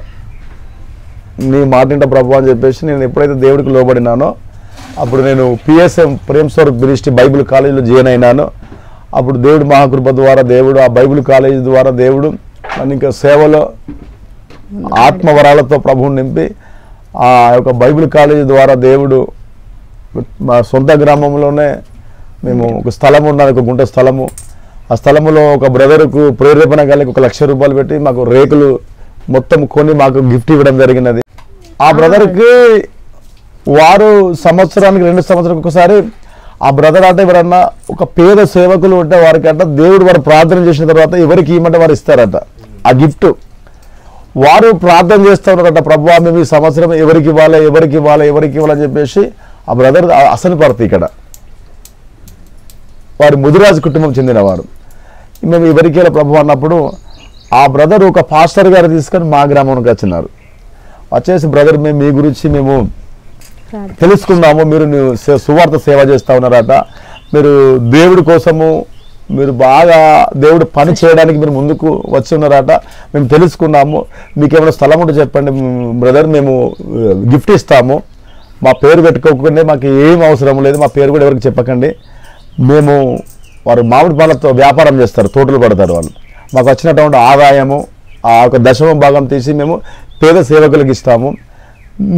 నీ మాటింట ప్రభు అని చెప్పేసి నేను ఎప్పుడైతే దేవుడికి లోబడినానో అప్పుడు నేను పిఎస్ఎం ప్రేమ్స్వర్ మినిస్ట్రీ బైబిల్ కాలేజీలో జాయిన్ అయినాను. అప్పుడు దేవుడు మహాకృప ద్వారా దేవుడు ఆ బైబిల్ కాలేజీ ద్వారా దేవుడు నన్ను ఇంకా సేవలో ఆత్మవరాలతో ప్రభువుని నింపి ఆ యొక్క బైబిల్ కాలేజీ ద్వారా దేవుడు మా సొంత గ్రామంలోనే మేము ఒక స్థలం ఉన్నది, ఒక గుంట స్థలము. ఆ స్థలములో ఒక బ్రదర్కు ప్రేరేపణ కలిగి 1 లక్ష రూపాయలు పెట్టి మాకు రేకులు మొత్తం కొని మాకు గిఫ్ట్ ఇవ్వడం జరిగినది. ఆ బ్రదర్కి వారు సంవత్సరానికి 2 సంవత్సరాలకు ఒకసారి ఆ బ్రదర్ అంటే ఎవరన్నా ఒక పేద సేవకులు ఉంటే వారికి అంట దేవుడు వారు ప్రార్థన చేసిన తర్వాత ఎవరికి ఇవ్వమంటే వారు ఇస్తారట ఆ గిఫ్ట్. వారు ప్రార్థన చేస్తూ ఉన్నారట, ప్రభువా మేము ఈ సంవత్సరం ఎవరికి ఇవ్వాలని చెప్పేసి ఆ బ్రదర్ అసలు పడతాయి ఇక్కడ వారు ముదిరాజు కుటుంబం చెందినవారు. మేము ఎవరికి ప్రభు అన్నప్పుడు ఆ బ్రదర్ ఒక పాస్టర్ గారు తీసుకొని మా గ్రామానికి వచ్చినారు. వచ్చేసి బ్రదర్ మేము మీ గురించి మేము తెలుసుకున్నాము, మీరు సువార్త సేవ చేస్తూ ఉన్నారట, మీరు దేవుడి కోసము మీరు బాగా దేవుడు పని చేయడానికి మీరు ముందుకు వచ్చి ఉన్నారట, మేము తెలుసుకున్నాము, మీకు ఏమైనా స్థలం ఉంటే చెప్పండి బ్రదర్, మేము గిఫ్ట్ ఇస్తాము, మా పేరు పెట్టుకోకుండా మాకు ఏం అవసరం లేదు, మా పేరు కూడా ఎవరికి చెప్పకండి, మేము వారు మామిడి పళ్ళతో వ్యాపారం చేస్తారు, తోటలు పడతారు వాళ్ళు, మాకు వచ్చినటువంటి ఆదాయము ఆ ఒక 10వ భాగం తీసి మేము పేద సేవకులకు ఇస్తాము,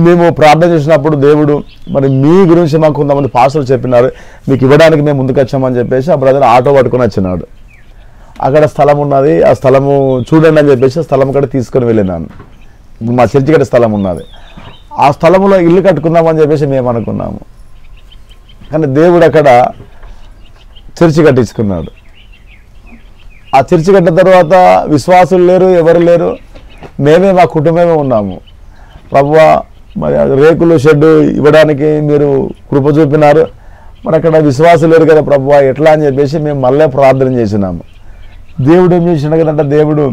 మేము ప్రార్థన చేసినప్పుడు దేవుడు మరి మీ గురించి మాకు కొంతమంది పాస్టర్లు చెప్పినారు, మీకు ఇవ్వడానికి మేము ముందుకు వచ్చామని చెప్పేసి ఆ బ్రదర్ ఆటో పట్టుకొని వచ్చినాడు. అక్కడ స్థలం ఉన్నది, ఆ స్థలము చూడండి అని చెప్పేసి ఆ స్థలం కూడా తీసుకొని వెళ్ళినాను. మా చర్చి గడ స్థలం ఉన్నది, ఆ స్థలంలో ఇల్లు కట్టుకుందామని చెప్పేసి మేము అనుకున్నాము. కానీ దేవుడు అక్కడ చర్చి కట్టించుకున్నాడు. ఆ చర్చి కట్టిన తర్వాత విశ్వాసులు లేరు, ఎవరు లేరు, మేమే మా కుటుంబమే ఉన్నాము. ప్రభువా మరి రేకులు షెడ్డు ఇవ్వడానికి మీరు కృప చూపినారు, మరి అక్కడ విశ్వాసులు లేరు కదా ప్రభువా ఎట్లా అని చెప్పేసి మేము మళ్ళీ ప్రార్థన చేసినాము. దేవుడు ఏం చేసినాడు కదంటే దేవుడు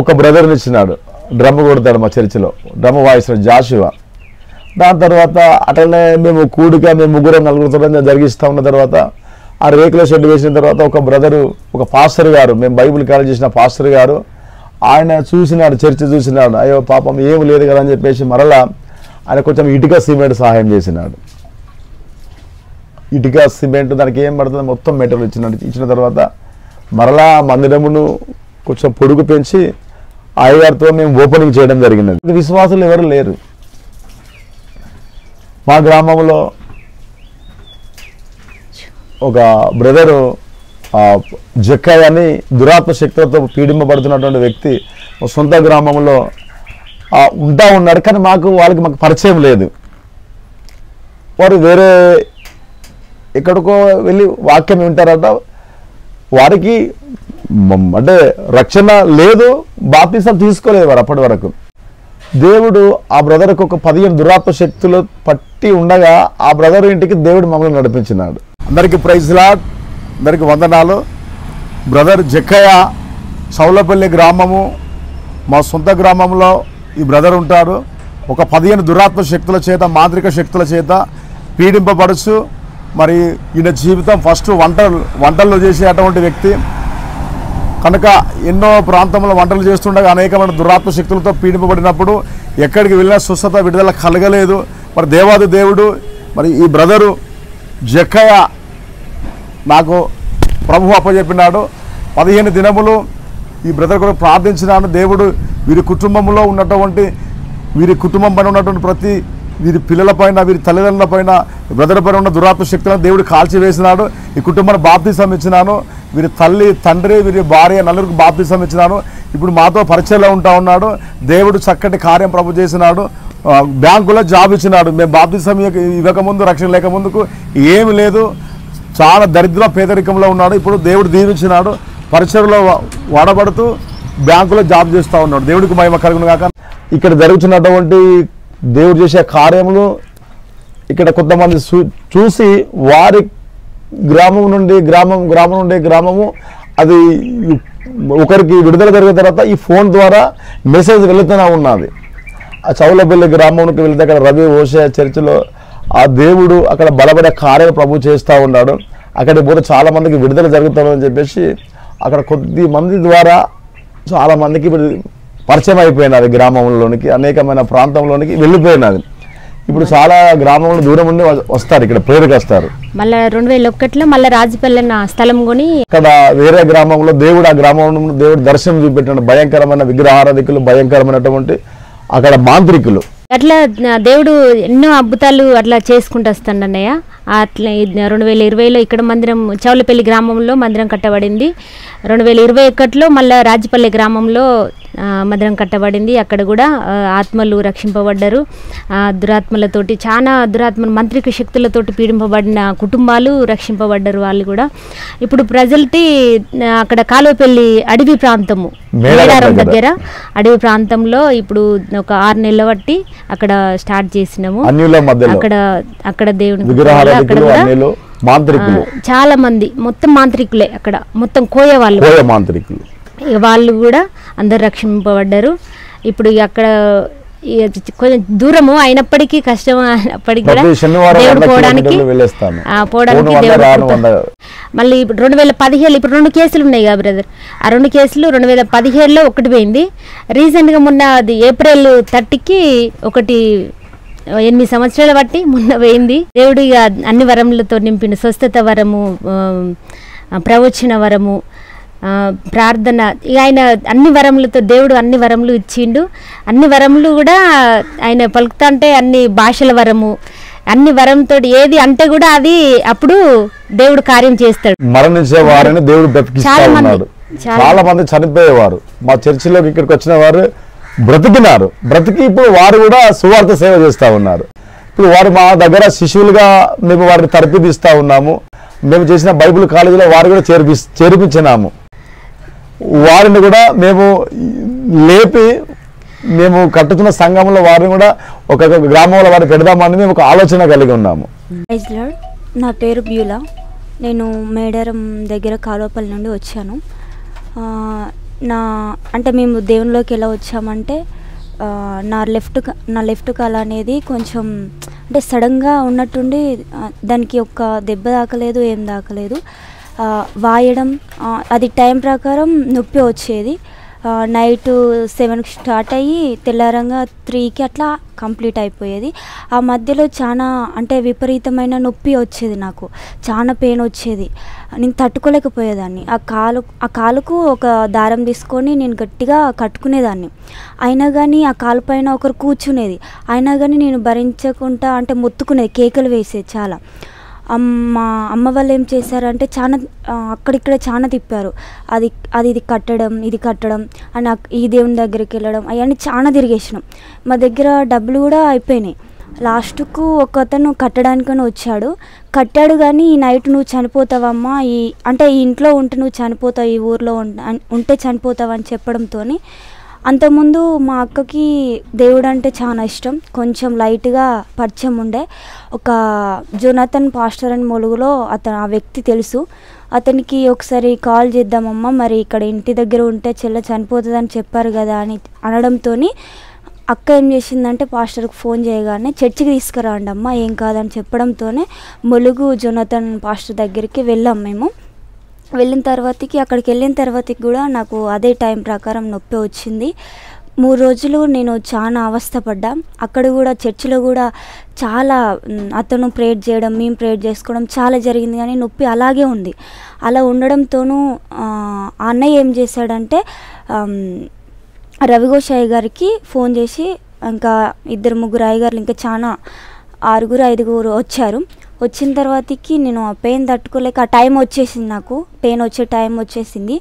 ఒక బ్రదర్ని ఇచ్చినాడు, డ్రమ్ కొడతాడు మా చర్చిలో, డ్రమ్ వాయిస్తున్నాడు జాషువా. దాని తర్వాత అట్లనే మేము కూడిక మేము ముగ్గురం నలుగురు జరిగిస్తూ ఉన్న తర్వాత ఆ రేకుల షెడ్ వేసిన తర్వాత ఒక బ్రదరు, ఒక పాస్టర్ గారు, మేము బైబిల్ కాలేజ్ చేసిన పాస్టర్ గారు, ఆయన చూసినాడు, చర్చ చూసినాడు, అయ్యో పాపం ఏం లేదు కదా అని చెప్పేసి మరలా ఆయన కొంచెం ఇటుక సిమెంట్ సహాయం చేసినాడు. ఇటుక సిమెంట్ దానికి ఏం పడుతుంది మొత్తం మెటీరియల్ ఇచ్చినాడు. ఇచ్చిన తర్వాత మరలా మందిరమును కొంచెం పొడుగు పెంచి అయ్యగారితో మేము ఓపెనింగ్ చేయడం జరిగినది. విశ్వాసులు ఎవరు లేరు. మా గ్రామంలో ఒక బ్రదరు జక్కయ్య అని దురాత్మ శక్తులతో పీడింపబడుతున్నటువంటి వ్యక్తి సొంత గ్రామంలో ఉంటా ఉన్నాడు. కానీ మాకు పరిచయం లేదు. వారు వేరే ఎక్కడికో వెళ్ళి వాక్యం వింటారట. వారికి అంటే రక్షణ లేదు, బాప్తిసం తీసుకోలేదు వారు అప్పటి వరకు. దేవుడు ఆ బ్రదర్కి ఒక 15 దురాత్మ శక్తులు పట్టి ఉండగా ఆ బ్రదర్ ఇంటికి దేవుడు మమ్మల్ని నడిపించినాడు. అందరికీ ప్రైజ్ లార్డ్, అందరికీ వందనాలు. బ్రదర్ జక్కయ్య సౌలపల్లి గ్రామము, మా సొంత గ్రామంలో ఈ బ్రదర్ ఉంటారు. ఒక 15 దురాత్మ శక్తుల చేత, మాంత్రిక శక్తుల చేత పీడింపబడుచు మరి ఈయన జీవితం ఫస్ట్ వంటల్లో చేసే అటువంటి వ్యక్తి కనుక ఎన్నో ప్రాంతంలో వంటలు చేస్తుండగా అనేకమైన దురాత్మ శక్తులతో పీడింపబడినప్పుడు ఎక్కడికి వెళ్ళినా స్వస్థత విడుదల కలగలేదు. మరి దేవాది దేవుడు మరి ఈ బ్రదరు జక్కయ్య నాకు ప్రభు అప్పచెప్పినాడు. 15 దినములు ఈ బ్రదర్ కూడా ప్రార్థించినాను. దేవుడు వీరి కుటుంబంలో ఉన్నటువంటి, వీరి కుటుంబం పైన ఉన్నటువంటి ప్రతి వీరి పిల్లలపైన, వీరి తల్లిదండ్రులపైన, బ్రదర్ పైన ఉన్న దురాత్మ శక్తులను దేవుడు కాల్చివేసినాడు. ఈ కుటుంబాన్ని బాప్తిసం ఇచ్చినాను. వీరి తల్లి, తండ్రి, వీరి భార్య నలుగురికి బాప్తిసం ఇచ్చినాను. ఇప్పుడు మాతో పరిచయంలో ఉంటా ఉన్నాడు. దేవుడు చక్కటి కార్యం ప్రభు చేసినాడు. బ్యాంకులో జాబ్ ఇచ్చినాడు. మేము బాప్తిసం ఇవ్వకముందు, రక్షణ లేకముందుకు ఏమి లేదు, చాలా దరిద్ర పేదరికంలో ఉన్నాడు. ఇప్పుడు దేవుడు దీవించినాడు. పరిచయంలో వాడబడుతూ బ్యాంకులో జాబ్ చేస్తూ ఉన్నాడు. దేవుడికి మహిమ కలుగును గాక. ఇక్కడ జరుగుతున్నటువంటి దేవుడు చేసే కార్యములు ఇక్కడ కొంతమంది చూసి వారి గ్రామం నుండి గ్రామము అది ఒకరికి విడుదల జరిగిన తర్వాత ఈ ఫోన్ ద్వారా మెసేజ్ వెళుతూనే ఉన్నది. ఆ చౌలపల్లి గ్రామంకి వెళితే అక్కడ రవి ఓషే చర్చిలో ఆ దేవుడు అక్కడ బలపడే కార్యం ప్రభు చేస్తూ ఉన్నాడు. అక్కడికి పోతే చాలా మందికి విడుదల జరుగుతుందని చెప్పేసి అక్కడ కొద్ది మంది ద్వారా చాలా మందికి పరిచయం అయిపోయినది. గ్రామంలోనికి అనేకమైన ప్రాంతంలోనికి వెళ్ళిపోయినది. ఇప్పుడు చాలా గ్రామంలో దూరం ఉండి వస్తారు, ఇక్కడ ప్రేరుకి వస్తారు. మళ్ళీ 2001లో మళ్ళీ రాజపల్లి స్థలం కొని అక్కడ వేరే గ్రామంలో దేవుడు, ఆ గ్రామంలో దేవుడు దర్శనం చూపెట్టిన భయంకరమైన విగ్రహారాధికులు, భయంకరమైనటువంటి అక్కడ మాంత్రికులు. అట్లా దేవుడు ఎన్నో అద్భుతాలు అట్లా చేసుకుంటూ వస్తాడు అన్నయ్య. అట్లా 2020లో ఇక్కడ మందిరం చౌలపల్లి గ్రామంలో మందిరం కట్టబడింది. 2021లో మళ్ళీ రాజపల్లి గ్రామంలో మందిరం కట్టబడింది. అక్కడ కూడా ఆత్మలు రక్షింపబడ్డారు. దురాత్మలతోటి చాలా మంత్రిక శక్తులతోటి పీడింపబడిన కుటుంబాలు రక్షింపబడ్డారు వాళ్ళు కూడా. ఇప్పుడు ప్రజల్టీ అక్కడ కాలువపల్లి అడవి ప్రాంతము, మేడారం దగ్గర అడవి ప్రాంతంలో ఇప్పుడు ఒక 6 నెలల బట్టి అక్కడ స్టార్ట్ చేసినాము. అక్కడ దేవుని అక్కడ కూడా చాలా మంది మొత్తం మాంత్రికులే, అక్కడ మొత్తం కోయ మాంత్రికులు వాళ్ళు కూడా అందరు రక్షింపబడ్డారు. ఇప్పుడు అక్కడ కొంచెం దూరము అయినప్పటికీ కష్టం అయినప్పటికీ కూడా దేవుడు పోవడానికి దేవుడు. మళ్ళీ ఇప్పుడు 2017 ఇప్పుడు 2 కేసులు ఉన్నాయి కదా బ్రదర్. ఆ 2 కేసులు 2017లో ఒకటి పోయింది. రీసెంట్గా మొన్న అది April 30కి ఒకటి 8 సంవత్సరాల బట్టి మొన్న పోయింది. దేవుడు ఇక అన్ని వరములతో నింపిండు. స్వస్థత వరము, ప్రవచన వరము, ప్రార్థన, ఇక ఆయన అన్ని వరములతో దేవుడు అన్ని వరములు ఇచ్చిండు. అన్ని వరములు కూడా ఆయన పలుకుతా అంటే అన్ని భాషల వరము, అన్ని వరంతో ఏది అంటే కూడా అది అప్పుడు దేవుడు కార్యం చేస్తాడు. మరణించే వారిని దేవుడు బ్రతికిస్తా ఉన్నాడు. చాలా మంది చనిపోయేవారు మా చర్చిలోకి ఇక్కడికి వచ్చిన వారు బ్రతికినారు. బ్రతికి ఇప్పుడు వారు కూడా సువార్త సేవ చేస్తూ ఉన్నారు. ఇప్పుడు వారు మా దగ్గర శిష్యులుగా మేము వారిని తరపిదిస్తూ ఉన్నాము. మేము చేసిన బైబిల్ కాలేజీలో వారు కూడా చేర్పించినాము. వారిని కూడా మేము లేపి మేము కట్టుతున్న సంఘంలో వారిని కూడా ఒక గ్రామంలో వారిని పెడదామని మేము ఒక ఆలోచన కలిగి ఉన్నాము. Praise lord. నా పేరు బ్యూలా. నేను మేడారం దగ్గర కాలువపల్లి నుండి వచ్చాను. అంటే మేము దేవునిలోకి ఎలా వచ్చామంటే నా లెఫ్ట్ కాలు అనేది కొంచెం అంటే సడన్గా ఉన్నట్టుండి దానికి ఒక్క దెబ్బ దాకలేదు, ఏం దాకలేదు. వాయడం అది టైం ప్రకారం నొప్పి వచ్చేది. నైట్ 7కి స్టార్ట్ అయ్యి తెల్లారంగా 3కి అట్లా కంప్లీట్ అయిపోయేది. ఆ మధ్యలో చాలా అంటే విపరీతమైన నొప్పి వచ్చేది, నాకు చాలా పెయిన్ వచ్చేది. నేను తట్టుకోలేకపోయేదాన్ని. ఆ కాలుకు ఒక దారం తీసుకొని నేను గట్టిగా కట్టుకునేదాన్ని. అయినా కానీ ఆ కాలు పైన ఒకరు కూర్చునేది, అయినా కానీ నేను భరించకుండా అంటే మొత్తుకునేది, కేకలు వేసేది చాలా. మా అమ్మ వాళ్ళు ఏం చేశారంటే చాలా అక్కడిక్కడ చాలా తిప్పారు. ఇది కట్టడం అని ఈ దేవుని దగ్గరికి వెళ్ళడం అవన్నీ చాలా తిరిగేసినాం. మా దగ్గర డబ్బులు కూడా అయిపోయినాయి. లాస్ట్కు ఒక అతను కట్టడానికని వచ్చాడు. కట్టాడు కానీ ఈ నైట్ నువ్వు చనిపోతావమ్మా, అంటే ఈ ఇంట్లో ఉంటే నువ్వు చనిపోతావు, ఈ ఊర్లో ఉంటే చనిపోతావు అని చెప్పడంతో అంతకుముందు మా అక్కకి దేవుడు అంటే చాలా ఇష్టం. కొంచెం లైట్గా పరిచయం ఉండే ఒక జోనాథన్ పాస్టర్ అని ములుగులో ఆ వ్యక్తి తెలుసు. అతనికి ఒకసారి కాల్ చేద్దామమ్మా, మరి ఇక్కడ ఇంటి దగ్గర ఉంటే చెల్ల చనిపోతుందని చెప్పారు కదా అని అనడంతో అక్క ఏం చేసిందంటే పాస్టర్కి ఫోన్ చేయగానే చర్చికి తీసుకురాండి అమ్మ, ఏం కాదని చెప్పడంతోనే ములుగు జోనాథన్ పాస్టర్ దగ్గరికి వెళ్ళాం మేము. అక్కడికి వెళ్ళిన తర్వాతకి కూడా నాకు అదే టైం ప్రకారం నొప్పి వచ్చింది. 3 రోజులు నేను చాలా అవస్థపడ్డా. అక్కడ కూడా చర్చిలో కూడా చాలా అతను ప్రేయర్ చేయడం, మేము ప్రేయర్ చేసుకోవడం చాలా జరిగింది, కానీ నొప్పి అలాగే ఉంది. అలా ఉండడంతోనూ అన్నయ్య ఏం చేశాడంటే రవిఘోష్ అయ్య గారికి ఫోన్ చేసి, ఇంకా 2-3 అయ్యగారులు, ఇంకా చాలా 6-5 వచ్చారు. వచ్చిన తర్వాతకి నేను ఆ పెయిన్ తట్టుకోలేక ఆ టైం వచ్చేసింది, నాకు పెయిన్ వచ్చే టైం వచ్చేసింది.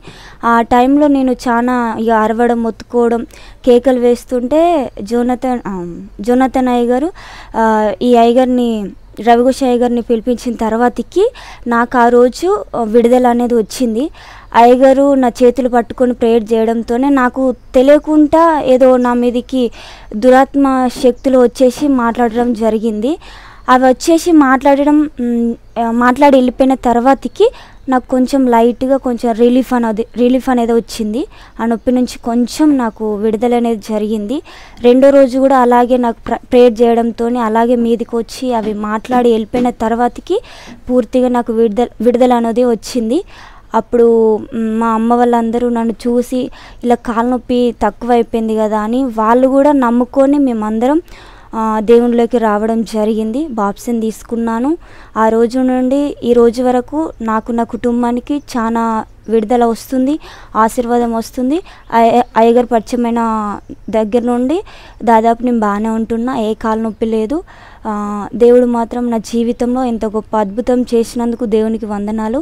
ఆ టైంలో నేను చాలా ఇక అరవడం, మొత్తుకోవడం, కేకలు వేస్తుంటే జోనాథన్ అయ్య గారు ఈ అయ్యగారిని రవిఘోష్ అయ్య గారిని పిలిపించిన తర్వాతకి నాకు ఆ రోజు విడుదల అనేది వచ్చింది. అయ్యగారు నా చేతులు పట్టుకొని ప్రేయర్ చేయడంతోనే నాకు తెలియకుండా ఏదో నా మీదకి దురాత్మ శక్తులు వచ్చేసి మాట్లాడడం జరిగింది. అవి వచ్చేసి మాట్లాడి వెళ్ళిపోయిన తర్వాతకి నాకు కొంచెం లైట్గా కొంచెం రిలీఫ్ అనేది వచ్చింది. ఆ నొప్పి నుంచి కొంచెం నాకు విడుదల అనేది జరిగింది. 2వ రోజు కూడా అలాగే నాకు ప్రేయర్ చేయడంతో అలాగే మీదికి వచ్చి అవి మాట్లాడి వెళ్ళిపోయిన తర్వాతకి పూర్తిగా నాకు విడుదల అనేది వచ్చింది. అప్పుడు మా అమ్మ వాళ్ళందరూ నన్ను చూసి ఇలా కాలు నొప్పి తక్కువ అయిపోయింది కదా అని వాళ్ళు కూడా నమ్ముకొని మేమందరం దేవునిలోకి రావడం జరిగింది. బాప్టిజం తీసుకున్నాను. ఆ రోజు నుండి ఈ రోజు వరకు నాకు, నా కుటుంబానికి చాలా విడుదల వస్తుంది, ఆశీర్వాదం వస్తుంది. అయ్యగారు పరిచయమైన దగ్గర నుండి దాదాపు నేను బాగానే ఉంటున్నా, ఏ కాలు నొప్పి లేదు. దేవుడు మాత్రం నా జీవితంలో ఎంత గొప్ప అద్భుతం చేసినందుకు దేవునికి వందనాలు.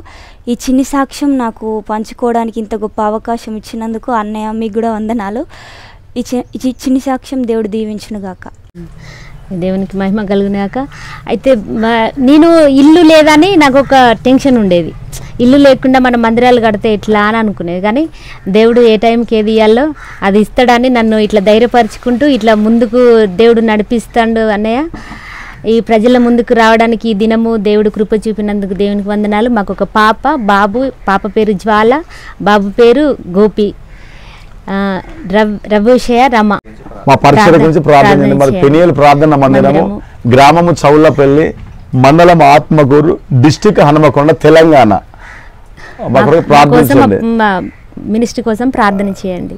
ఈ చిన్ని సాక్ష్యం నాకు పంచుకోవడానికి ఇంత గొప్ప అవకాశం ఇచ్చినందుకు అన్నయ్య మీకు కూడా వందనాలు. ఈ చిన్ని సాక్ష్యం దేవుడు దీవించునుగాక. దేవునికి మహిమ కలుగునాక. అయితే నేను ఇల్లు లేదని నాకు ఒక టెన్షన్ ఉండేది. ఇల్లు లేకుండా మనం మందిరాలు కడితే ఎట్లా అని అనుకునేది, కానీ దేవుడు ఏ టైంకి ఏది ఇవ్వాలో అది ఇస్తాడని నన్ను ఇట్లా ధైర్యపరుచుకుంటూ ఇట్లా ముందుకు దేవుడు నడిపిస్తాడు అన్నయ్య. ఈ ప్రజల ముందుకు రావడానికి ఈ దినము దేవుడు కృప చూపినందుకు దేవునికి వందనాలు. మాకు ఒక పాప పేరు జ్వాల, బాబు పేరు గోపి, రవిశయ రమ. మా పరిసర గురించి ప్రార్థన చేయండి. మరి పెనియల్ ప్రార్థన మందిరము, గ్రామము చౌలపల్లి, మండలం ఆత్మకూరు, డిస్టిక్ హనుమకొండ, తెలంగాణ. మినిస్ట్రీ కోసం ప్రార్థన చేయండి.